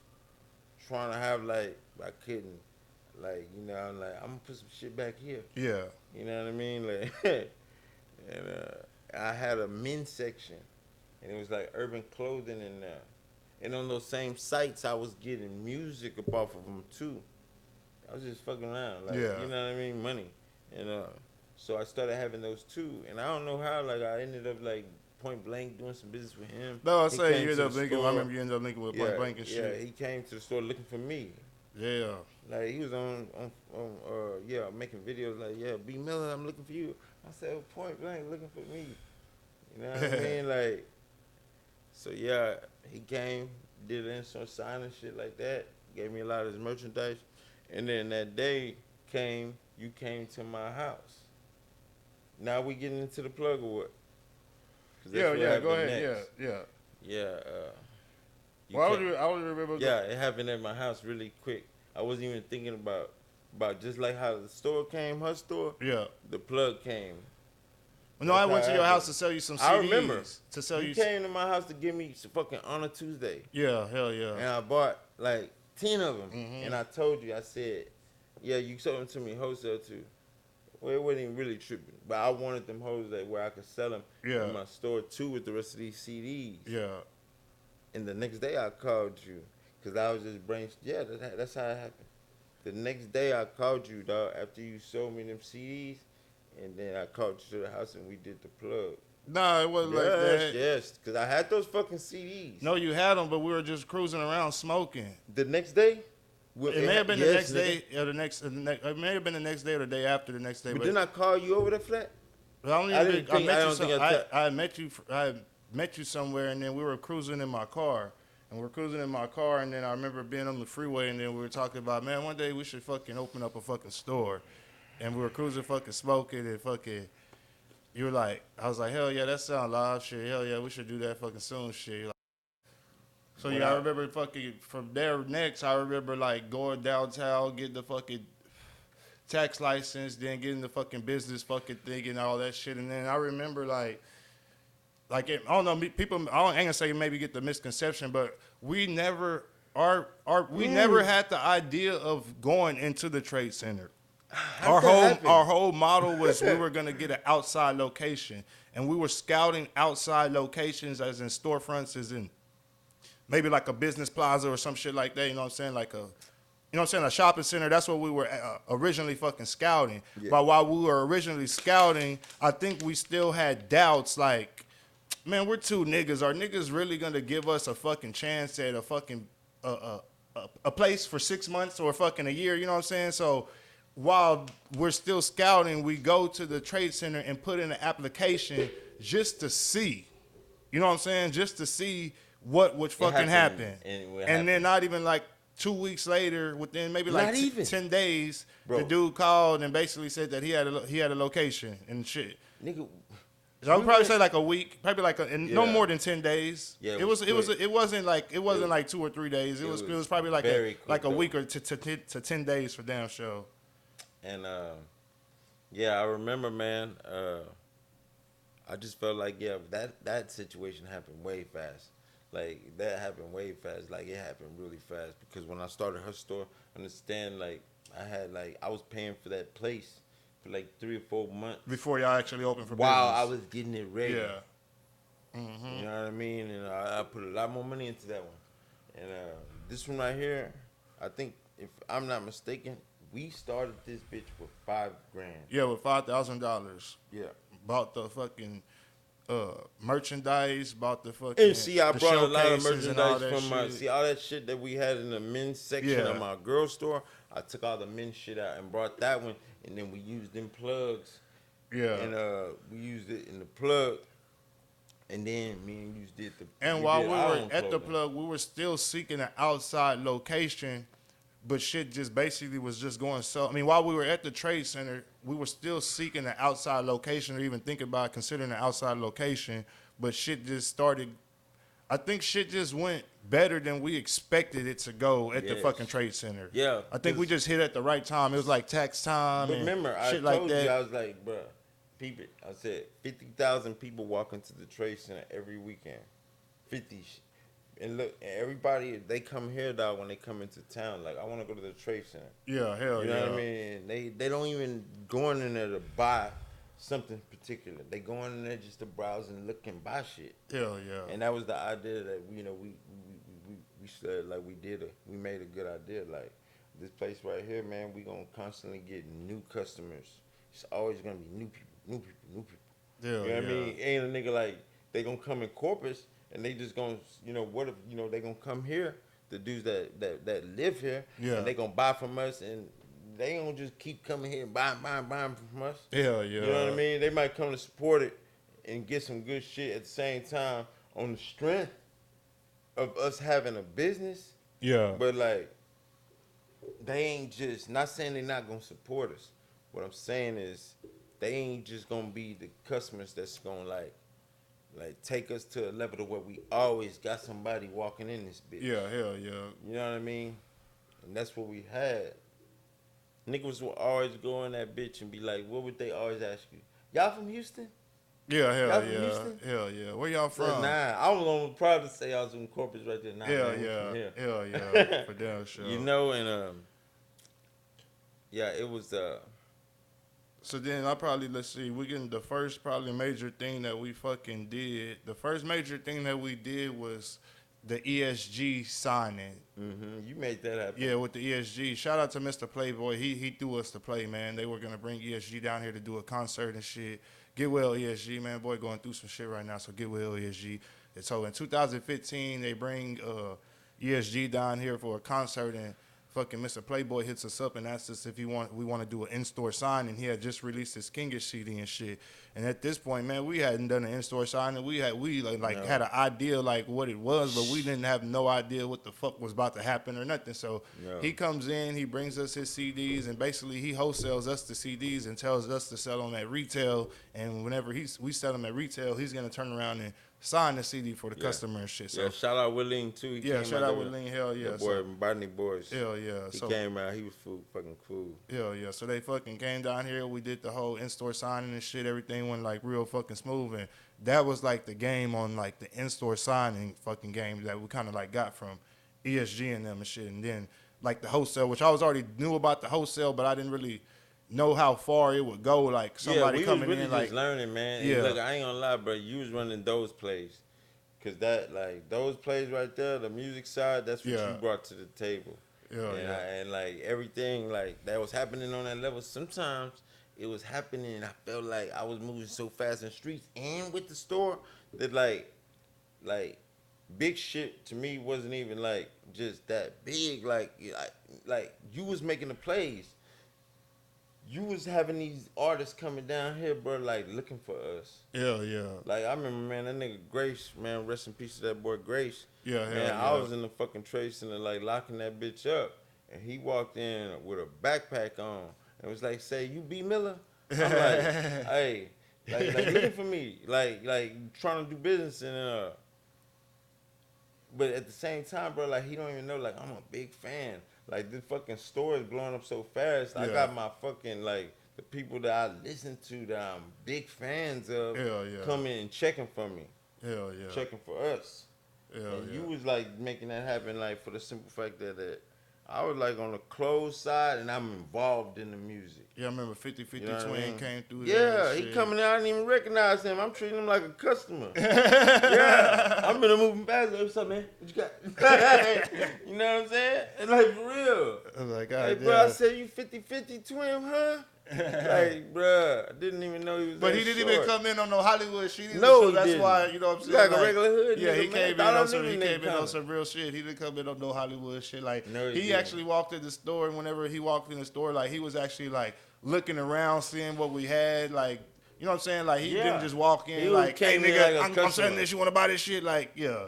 trying to have like I couldn't. Like, I'm like, I'm gonna put some shit back here. Yeah. You know what I mean? Like, and I had a men's section, and it was like urban clothing in there. And on those same sites, I was getting music up off of them too. I was just fucking around, like, Yeah. you know what I mean? Money. And so I started having those too. And I don't know how, like, I ended up like point blank doing some business with him. No, I He say came you to ended up the linking. I store. remember you ended up linking with Point Blank and shit. Yeah, he came to the store looking for me. Yeah. Like he was on making videos like, yeah, B Miller, I'm looking for you. I said, Point Blank looking for me. You know what I mean? Like, so yeah, he came, did an instant signing shit like that, gave me a lot of his merchandise, and then that day you came to my house. Now we getting into the plug or what? Yeah. Go ahead. Next. Yeah. Yeah. Well, I would remember. Yeah, it happened at my house really quick. I wasn't even thinking about just like how the store came, her store. Yeah. The plug came. No, I went to your house to sell you some CDs. I remember. To sell you. Came to my house to give me some fucking Honor Tuesday. Yeah, hell yeah. And I bought like 10 of them. Mm-hmm. And I told you, I said, yeah, you sold them to me wholesale too. Well, it wasn't even really tripping. But I wanted them wholesale where I could sell them in my store too with the rest of these CDs. Yeah. And the next day I called you because I was just brainstorming. Yeah, that's how it happened. The next day I called you, dog, after you sold me them CDs. And then I called you to the house and we did the plug. Nah, it wasn't like that. Yes, because I had those fucking CDs. No, you had them, but we were just cruising around smoking. The next day? It may have been the next day or the next. It may have been the next day or the day after the next day. But didn't I call you over the flat? I met you somewhere, and then we were cruising in my car. And then I remember being on the freeway, and then we were talking about, man, one day we should fucking open up a fucking store. And we were cruising fucking smoking and fucking, you were like, I was like, hell yeah, that sound live shit. Hell yeah, we should do that fucking soon shit. So yeah, I remember fucking from there next, I remember like going downtown, getting the fucking tax license, then getting the fucking business fucking thing and all that shit. And then I remember I don't know, people, I ain't gonna say maybe get the misconception, but we never had the idea of going into the trade center. Our whole model was we were gonna get an outside location, and we were scouting outside locations, as in storefronts, as in maybe like a business plaza or some shit like that. You know what I'm saying? A shopping center. That's what we were originally fucking scouting. Yeah. But while we were originally scouting, I think we still had doubts. Like, man, we're two niggas. Are niggas really gonna give us a fucking chance at a fucking a place for 6 months or fucking a year? You know what I'm saying? So while we're still scouting, we go to the trade center and put in an application just to see. You know what I'm saying? Just to see what would fucking happen. And then not even like 2 weeks later, within maybe like 10 days, bro, the dude called and basically said that he had a location and shit. Nigga. So I would probably say like a week, probably like no more than 10 days. Yeah, it wasn't like 2 or 3 days. It was probably like a week or to 10 days for damn show. And I remember, man. I just felt like that situation happened way fast. Like that happened way fast. Like it happened really fast because when I started her store, understand like I was paying for that place for like 3 or 4 months before y'all actually opened for while business. I was getting it ready. Yeah. Mm-hmm. You know what I mean? And I put a lot more money into that one. And this one right here, I think if I'm not mistaken, we started this bitch with $5,000. Yeah, with $5,000. Yeah. Bought the fucking merchandise, bought the fucking And see, I the brought a lot of showcases and all merchandise that from my, shit. see, all that shit that we had in the men's section of Yeah. my girl store. I took all the men's shit out and brought that one, and then we used them plugs, Yeah. and we used it in the plug, and then me and you did the. And We while did we our were own at the clothing. plug, we were still seeking an outside location, but shit just basically was just going so. I mean, while we were at the trade center, we were still seeking an outside location or even thinking about considering an outside location, but shit just started. I think shit just went better than we expected it to go at the Yes. fucking trade center. Yeah, I think we just hit at the right time. It was like tax time But and remember, I shit like told that. you, I was like, bruh, peep it. I said 50,000 people walk into the trade center every weekend. 50. And look, everybody, they come here, dog, when they come into town. Like, I want to go to the trade center. Yeah, hell You yeah. know what I mean? They don't even go in there to buy something particular. They go in there just to browse and look and buy shit. Hell yeah. And that was the idea that we said, like, we made a good idea. Like, this place right here, man, we gonna constantly get new customers. It's always gonna be new people. Hell You know what yeah. I mean? Ain't a nigga like they gonna come in Corpus and they just gonna, what if, they gonna come here, the dudes that live here, Yeah. and they gonna buy from us, and they don't just keep coming here and buying from us. Hell yeah. You know what I mean? They might come to support it and get some good shit at the same time on the strength of us having a business. Yeah. But like, they ain't just, not saying they not gonna support us. What I'm saying is they ain't just gonna be the customers that's gonna like take us to a level to where we always got somebody walking in this bitch. Yeah, hell yeah. You know what I mean? And that's what we had. Niggas will always go in that bitch and be like, what would they always ask you? Y'all from Houston? Yeah, Y'all hell from yeah. Houston? Hell yeah. Where y'all So, from? nah, I was on proud to say I was in Corpus right there. Nah, Hell man, we yeah. from here. Hell yeah. For damn sure. You know, and yeah, it was So then let's see, we getting the first probably major thing that we fucking did. The first major thing that we did was the ESG signing. you made that happen. Yeah, with the ESG. Shout out to Mr. Playboy. He threw us to play, man. They were gonna bring ESG down here to do a concert and shit. Get well, ESG, man. Boy, going through some shit right now. So get well, ESG. And so in 2015, they bring ESG down here for a concert, and fucking Mr. Playboy hits us up and asks us if we want to do an in-store sign, and he had just released his Kingish CD and shit. And at this point, man, we hadn't done an in-store sign, and we had an idea like what it was, but we didn't have no idea what the fuck was about to happen or nothing. So he comes in, he brings us his CDs, and basically he wholesales us the CDs and tells us to sell them at retail. And whenever we sell them at retail, he's gonna turn around and sign the CD for the customer and shit. So yeah, shout out Willing too. shout out Willing. Hell yeah. The boy, Botany Boys. Hell yeah. He came out. He was fucking cool. Hell yeah. So they fucking came down here. We did the whole in-store signing and shit. Everything went like real fucking smooth. And that was like the game on like the in-store signing fucking game that we kind of like got from ESG and them and shit. And then like the wholesale, which I was already knew about the wholesale, but I didn't really know how far it would go. Like somebody we coming was really in just like learning, man. Yeah. And look, I ain't gonna lie, bro. You was running those plays. Cause that, like, those plays right there, the music side, that's what you brought to the table. And like everything like that was happening on that level. Sometimes it was happening and I felt like I was moving so fast in the streets and with the store that like big shit to me wasn't even like just that big. Like you was making the plays. You was having these artists coming down here, bro, like looking for us. Yeah, yeah. Like I remember, man, that nigga Grace, man, rest in peace to that boy Grace. Yeah, man, I was in the fucking trade center, like locking that bitch up, and he walked in with a backpack on, and was like, "Say, you B Miller?" I'm like, "Hey, like looking for me, like trying to do business," and but at the same time, bro, like he don't even know, like I'm a big fan. Like, this fucking store is blowing up so fast. I got my fucking, like, the people that I listen to that I'm big fans of coming and checking for me. Hell yeah. Checking for us. And you was, like, making that happen, like, for the simple fact that I was, like, on the closed side, and I'm involved in the music. Yeah, I remember 50-50 You know Twin came through. Yeah, he coming out, I didn't even recognize him. I'm treating him like a customer. Yeah, I'm in a moving fast. What's up, man? What you got? You know what I'm saying? And like, for real. I was like, hey, bro, I said, you 50-50 Twin, huh? Like, bruh, I didn't even know he was. But that he didn't short. even come in on no Hollywood shit either. No, so he that's didn't. why, you know what I'm saying? Like a regular hood yeah, nigga, he man. came in Thought I on knew some the he nigga came in on kinda. some real shit. He didn't come in on no Hollywood shit. Like No, he he didn't. actually walked in the store, and whenever he walked in the store, like he was actually like looking around, seeing what we had, like. You know what I'm saying? Like, he didn't just walk in like, hey, came in nigga, like a I'm selling customer. this. You want to buy this shit? Like, yeah.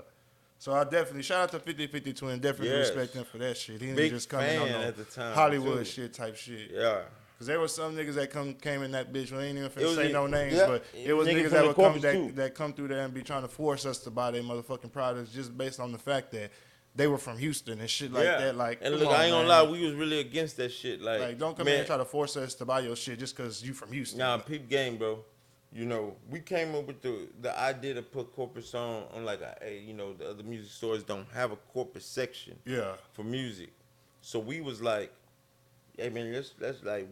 So I definitely, shout out to 50/50 Twin. Definitely Yes. respect him for that shit. He didn't Big just come in on fan no at the time, Hollywood too. shit type shit. Yeah. Cause there was some niggas that came in that bitch. We ain't even It finna was say a- no names, yeah, but it was nigga niggas from that the would come Corpus, too. that come through there and be trying to force us to buy their motherfucking products just based on the fact that they were from Houston and shit like that. Like, and come look, on, I ain't gonna man. lie, we was really against that shit. Like Don't come in man, here and try to force us to buy your shit just cause you from Houston. Nah, peep game, bro. You know, we came up with the idea to put Corpus on like you know, the other music stores don't have a Corpus section. Yeah. For music, so we was like, hey man, let's like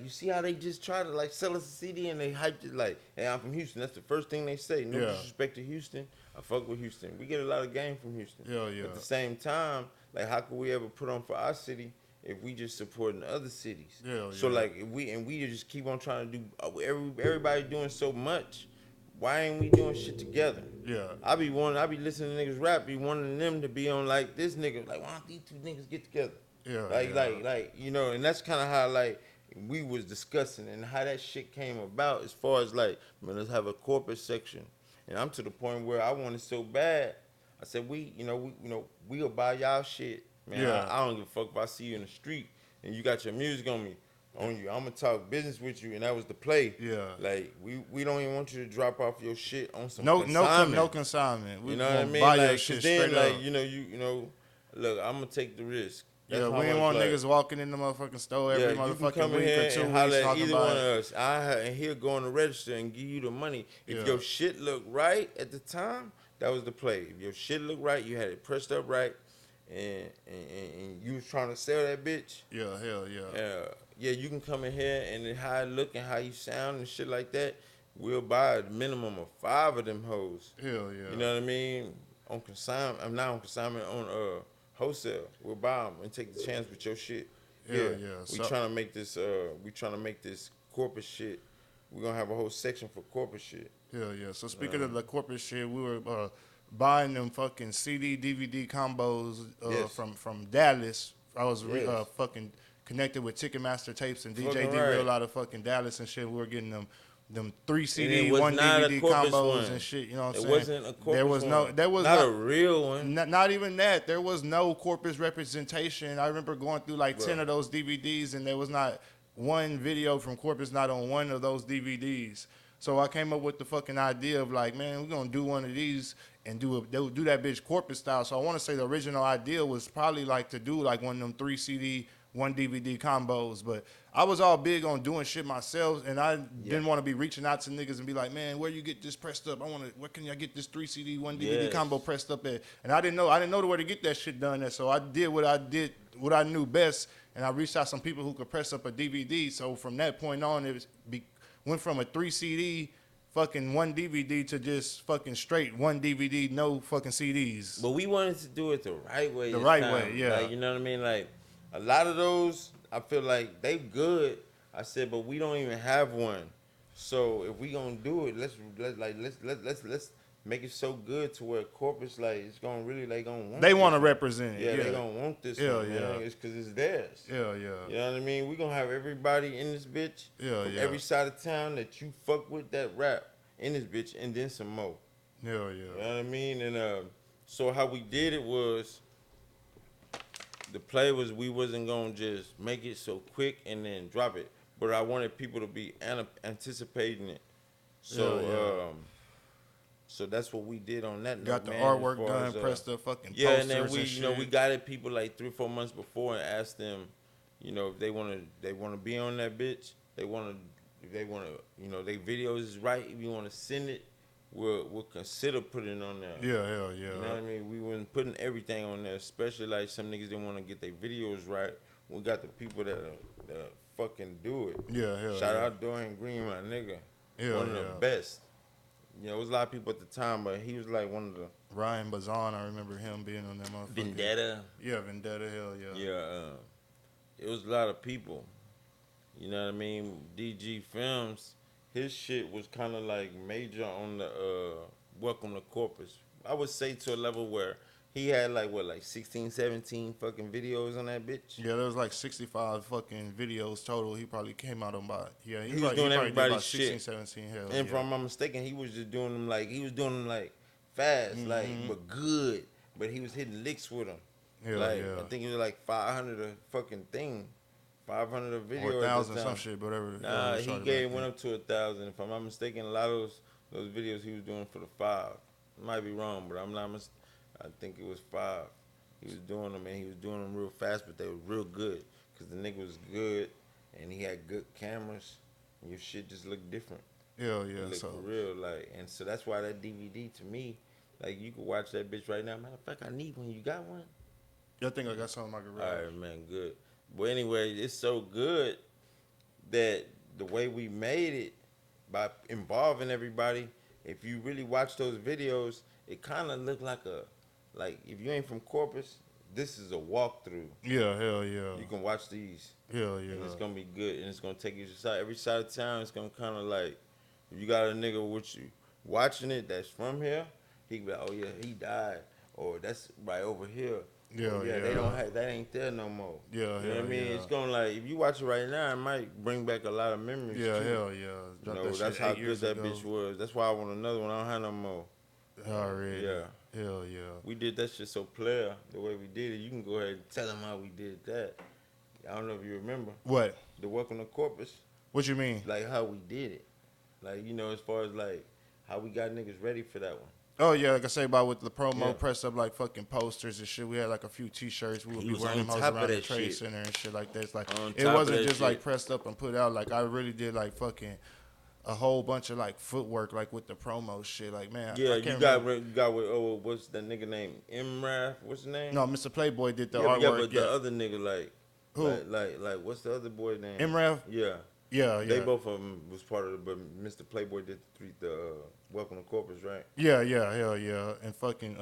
you see how they just try to like sell us a CD and they hyped it like, hey, I'm from Houston. That's the first thing they say. No disrespect to Houston. I fuck with Houston. We get a lot of game from Houston. Yeah. At the same time, like how could we ever put on for our city if we just supporting other cities? So like if we just keep on trying to do everybody doing so much. Why ain't we doing shit together? Yeah. I be listening to niggas rap, be wanting them to be on like this nigga. Like, why don't these two niggas get together? Yeah. Like, you know, and that's kind of how like we was discussing and how that shit came about as far as like, man, let's have a Corpus section. And I'm to the point where I want it so bad. I said, we'll buy y'all shit, man. Yeah. I don't give a fuck if I see you in the street and you got your music on you. I'm gonna talk business with you, and that was the play. Yeah. Like we don't even want you to drop off your shit on some No consignment. consignment. We You know what I mean? buy Like, your shit then, straight like, up. you know, look, I'm gonna take the risk. That's Yeah, how we ain't much, want like, niggas walking in the motherfucking store every you can motherfucking come in week or here 2 and weeks holler at talking either about one of it. us. And he'll go on the register and give you the money. If Yeah. your shit look right at the time, that was the play. If your shit look right, you had it pressed up right, and you was trying to sell that bitch. Yeah, hell yeah. Yeah, you can come in here and how it look and how you sound and shit like that. We'll buy a minimum of 5 of them hoes. Hell yeah. You know what I mean? On consignment, I'm not on consignment, on wholesale. We'll buy them and take the chance with your shit. Yeah. We trying to make this. We trying to make this Corpus shit. We're gonna have a whole section for Corpus shit. Hell yeah. So speaking of the corporate shit, we were buying them fucking CD DVD combos from Dallas. I was fucking connected with Ticketmaster tapes and DJ Fucking D-Real right. out of fucking Dallas and shit. We were getting them 3 And CD, it was 1 not a DVD Corpus combos one. and shit. You know what I'm It saying? wasn't a Corpus There was one. not not a real one. Not even that. There was no Corpus representation. I remember going through like Bruh. 10 of those DVDs, and there was not one video from Corpus not on one of those DVDs. So I came up with the fucking idea of like, man, we're gonna do one of these and do that bitch Corpus style. So I want to say the original idea was probably like to do like one of them 3 CD, 1 DVD combos. But I was all big on doing shit myself, and I didn't want to be reaching out to niggas and be like, man, where you get this pressed up? Where can I get this 3 CD, 1 DVD combo pressed up at? And I didn't know where to get that shit done at. So I did what I knew best, and I reached out some people who could press up a DVD. So from that point on, went from a 3 CD, fucking 1 DVD to just fucking straight 1 DVD, no fucking CDs. But we wanted to do it the right way. The right way, yeah. Like, you know what I mean? Like, a lot of those, I feel like they good. I said, but we don't even have one. So if we gonna do it, let's make it so good to where Corpus, like, it's gonna really, they gonna want. They want to represent it. Yeah, Yeah, they gonna want this Yeah, one, man. yeah. It's because it's theirs. Yeah. You know what I mean? We gonna have everybody in this bitch from every side of town that you fuck with that rap in this bitch, and then some more. Yeah. You know what I mean? And so how we did it was, the play was we wasn't gonna just make it so quick and then drop it, but I wanted people to be anticipating it. So so that's what we did on that. Got the man, artwork done, pressed the fucking posters and then we, shit. we got it people like 3 or 4 months before and asked them, if they wanna be on that bitch. If they wanna, their videos is right. If you wanna send it, we'll consider putting it on there. Yeah. You know what I mean? We wasn't putting everything on there, especially like some niggas didn't want to get their videos right. We got the people that fucking do it. Yeah. Shout out Dorian Green, my nigga. Yeah, one of the best. It was a lot of people at the time, but he was like one of the. Ryan Bazan, I remember him being on that motherfucker. Vendetta. Yeah, Vendetta, hell yeah. Yeah, it was a lot of people. You know what I mean? DG Films, his shit was kind of like major on the Welcome to Corpus. I would say to a level where he had like what, like 16, 17 fucking videos on that bitch. Yeah, there was like 65 fucking videos total. He probably came out on about, yeah, He was doing probably did everybody's about 16, shit. 17. Hell And if yeah. I'm not mistaken, he was just doing them like fast, like Mm-hmm. but good. But he was hitting licks with them. Hell Like yeah. I think it was like 500 a fucking thing, 500 a Or video at the 1,000, some time. shit, whatever the hell he Nah, was he charging back went then. up to 1,000. If I'm not mistaken, a lot of those videos he was doing for the 5. Might be wrong, but I'm not. I think it was 5. He was doing them, and he was doing them real fast, but they were real good because the nigga was good, and he had good cameras, and your shit just looked different. Hell It yeah, looked so. for real, like, and so that's why that DVD to me, like, you can watch that bitch right now. Matter of fact, I need one. You got one? Yeah, I think I got something in my All garage. right, man, good. But anyway, it's so good that the way we made it by involving everybody, if you really watch those videos, it kind of looked like if you ain't from Corpus, this is a walkthrough. Yeah, hell yeah. You can watch these, Hell yeah. and it's gonna be good, and it's gonna take you to side. Every side of town, it's gonna kind of like, if you got a nigga with you watching it that's from here, he can be like, oh yeah, he died, or that's right over here. Yeah, Oh, yeah. they don't have that, ain't there no more. Yeah, You know what I hell mean? yeah. It's gonna, like, if you watch it right now, it might bring back a lot of memories. Yeah, too. hell yeah. You Dropped know, that that's shit how 8 good years that ago. bitch was. That's why I want another one. I don't have no more. Already. Yeah. Hell yeah. We did that shit so player, the way we did it. You can go ahead and tell them how we did that. I don't know if you remember. What? The Welcome to Corpus. What you mean? Like how we did it. Like, you know, as far as like how we got niggas ready for that one. Oh yeah, like I say about with the promo, Yeah. pressed up like fucking posters and shit. We had like a few T-shirts. We would He be was wearing on them hoes top of around the that trade shit. center and shit like that. It's like On it top of wasn't that just like shit. pressed up and put out. Like I really did like fucking a whole bunch of like footwork like with the promo shit. Like man, Yeah, I can't you remember. got with what's that nigga name? Imraf? What's his name? No, Mr. Playboy did the yeah, artwork. but the other nigga like Who? like what's the other boy's name? Imrav? Yeah. Yeah, They yeah. both of them was part of it, but Mr. Playboy did the Welcome to Corpus, right? Yeah, hell yeah. And fucking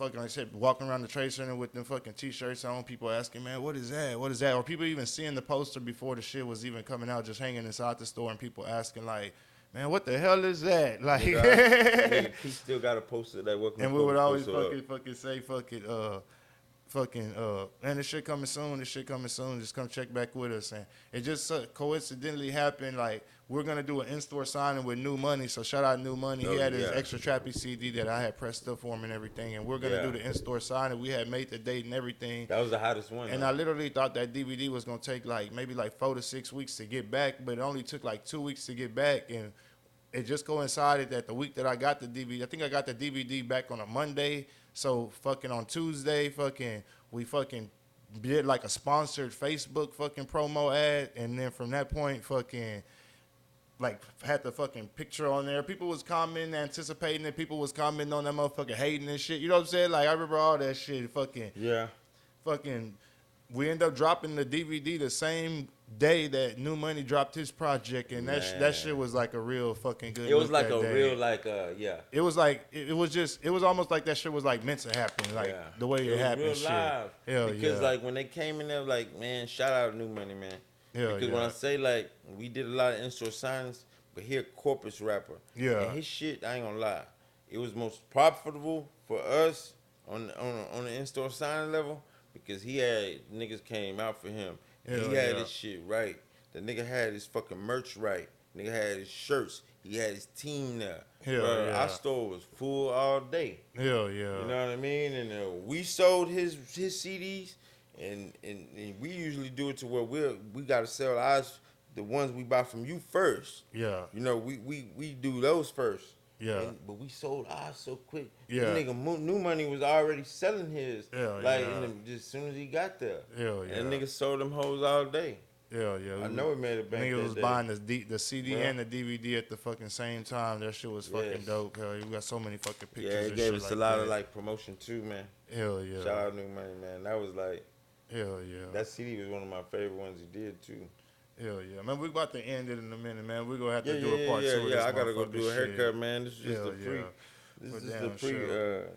like I said, walking around the trade center with them fucking T-shirts on, people asking, man, what is that? What is that? Or people even seeing the poster before the shit was even coming out, just hanging inside the store, and people asking like, man, what the hell is that? Like, Nigga, he still got a poster of that Welcome and to we would Corpus always poster up. fucking say, man, this shit coming soon, just come check back with us. And it just coincidentally happened, like, we're going to do an in-store signing with New Money, so shout out New Money. He had his extra Trappy CD that I had pressed up for him and everything, and we're going to do the in-store signing. We had made the date and everything. That was the hottest one. And I literally thought that DVD was going to take, like, maybe like 4 to 6 weeks to get back, but it only took like 2 weeks to get back, and it just coincided that the week that I got the DVD, I think I got the DVD back on a Monday. So fucking on Tuesday, we did like a sponsored Facebook fucking promo ad, and then from that point, like had the fucking picture on there. People was commenting, anticipating it. People was commenting on that motherfucker, hating and shit. You know what I'm saying? Like I remember all that shit. We ended up dropping the DVD the same day that New Money dropped his project, and that shit was like a real fucking good. It was like a day. real It was like it was almost like that shit was like meant to happen, like the way it happened. Real shit. live. Hell because yeah. like when they came in there, like man, shout out New Money, man. Hell because when I say like we did a lot of in-store signings, but here Corpus rapper, and his shit, I ain't gonna lie, it was most profitable for us on the in-store signing level. Because he had niggas came out for him. And he had his shit right. The nigga had his fucking merch right. Nigga had his shirts. He had his team there. Our store was full all day. Hell yeah. You know what I mean? And we sold his CDs, and we usually do it to where we gotta sell ours, the ones we buy from you first. Yeah. You know, we do those first. Yeah. But we sold ours so quick. Yeah. The nigga New Money was already selling his. Just as soon as he got there. Hell yeah. And niggas sold them hoes all day. Hell yeah. I know it made a bank. Niggas was buying the CD and the DVD at the fucking same time. That shit was fucking dope. Hell, you got so many fucking pictures. Yeah, it and gave shit us like a lot that. of like promotion too, man. Hell yeah. Shout out New Money, man. That was like. Hell yeah. That CD was one of my favorite ones he did too. Hell yeah, man. We about to end it in a minute, man. We're gonna have to do a part 2 of this. Yeah, I gotta go do a haircut, shit. man. This is just the pre. This is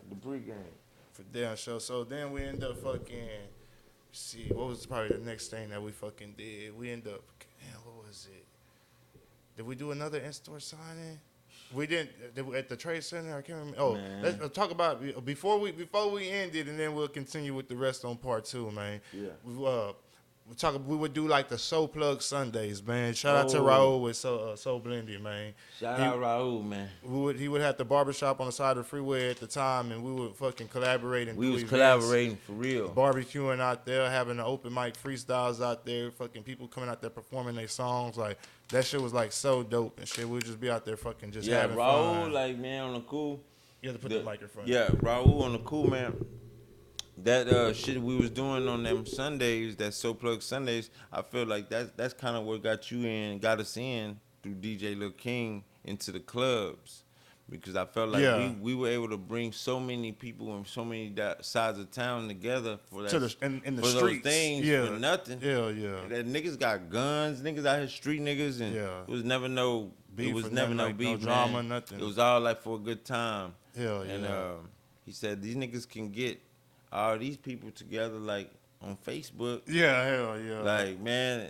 the pre game. For damn sure. So then we end up fucking See, what was probably the next thing that we fucking did? We end up, damn, what was it? Did we do another in-store signing? We didn't at the Trade Center. I can't remember. Oh, let's talk about before we end it, and then we'll continue with the rest on part 2, man. Yeah. We would do like the Soul Plug Sundays, man. Shout out to Raul with Soul Blended, man. Shout out Raul, man. He would have the barbershop on the side of the freeway at the time, and we would fucking collaborate and we do was events, collaborating for real. barbecuing out there, having the open mic freestyles out there, fucking people coming out there performing their songs. Like that shit was like so dope and shit. We'd just be out there fucking just having Raul, fun. like man on the cool. You have to put the microphone. Yeah, Raul on the cool, man. That shit we was doing on them Sundays, that Soul Plug Sundays, I feel like that's kind of what got us in through DJ Lil King into the clubs, because I felt like we were able to bring so many people and so many sides of town together for that in the for streets. those things for nothing. Yeah, yeah. That niggas got guns, niggas out here street niggas, and it was never no beef. It was never no beef, no drama, nothing. It was all like for a good time. Hell yeah. And he said these niggas can get all these people together like on Facebook. Yeah, hell yeah. Like, man,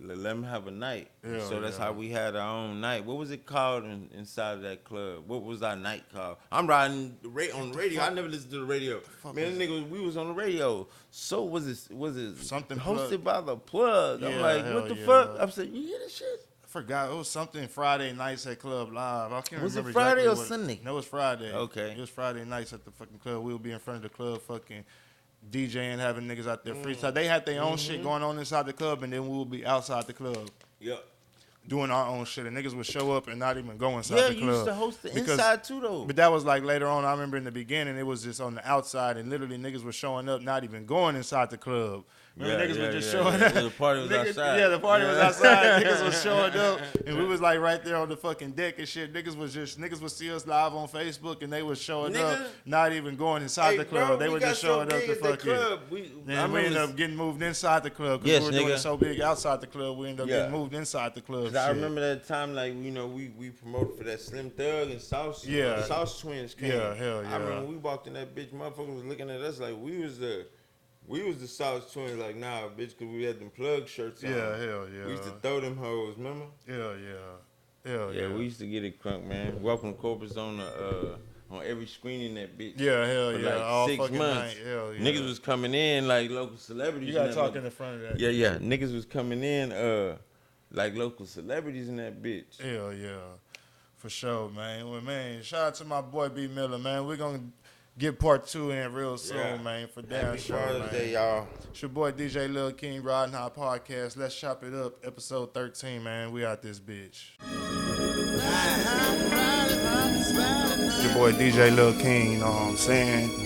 let them have a night. Hell so that's yeah. how we had our own night. What was it called inside of that club? What was our night called? I'm riding on the radio. I never listened to the radio. Man, we was on the radio. So was it something hosted by the Plug? Yeah, I'm like, what the fuck? I said, you hear this shit? I forgot. It was something Friday nights at Club Live. I can't Was remember it Friday exactly or Sunday? No, it was Friday. Okay. It was Friday nights at the fucking club. We would be in front of the club fucking DJing, having niggas out there freestyle. They had their own shit going on inside the club, and then we would be outside the club. Yep. Doing our own shit, and niggas would show up and not even go inside the club. Yeah, you used to host the inside too, though. But that was like later on. I remember in the beginning, it was just on the outside, and literally niggas were showing up, not even going inside the club. Niggas were just showing up. The party was outside. Yeah, the party was outside. Niggas was showing up, and we was like right there on the fucking deck and shit. Niggas would see us live on Facebook, and they was showing up, not even going inside the club. They were just showing up to fucking. We ended up getting moved inside the club because we were doing it so big outside the club. We ended up getting moved inside the club. I remember that time, like we promoted for that Slim Thug and South Twins came. Yeah, hell yeah. I remember when we walked in that bitch, motherfuckers was looking at us like we was the South Twins, like, nah, bitch, because we had them Plug shirts on. Yeah, hell yeah. We used to throw them hoes, remember? Hell yeah. Yeah, we used to get it crunk, man. Welcome to Corpus on every screen in that bitch. Yeah, hell for yeah. like all 6 fucking months. night. Hell yeah. Niggas was coming in like local celebrities. You gotta talk in the front of that. Yeah. Niggas was coming in like local celebrities in that bitch. Hell yeah. For sure, man. Well, man, shout out to my boy B Miller, man. We're gonna get part 2 in real soon, man. For damn sure, man. Day, y'all. It's your boy DJ Lil King, Riding High Podcast. Let's chop it up. Episode 13, man. We out this bitch. It's your boy DJ Lil King, you know what I'm saying?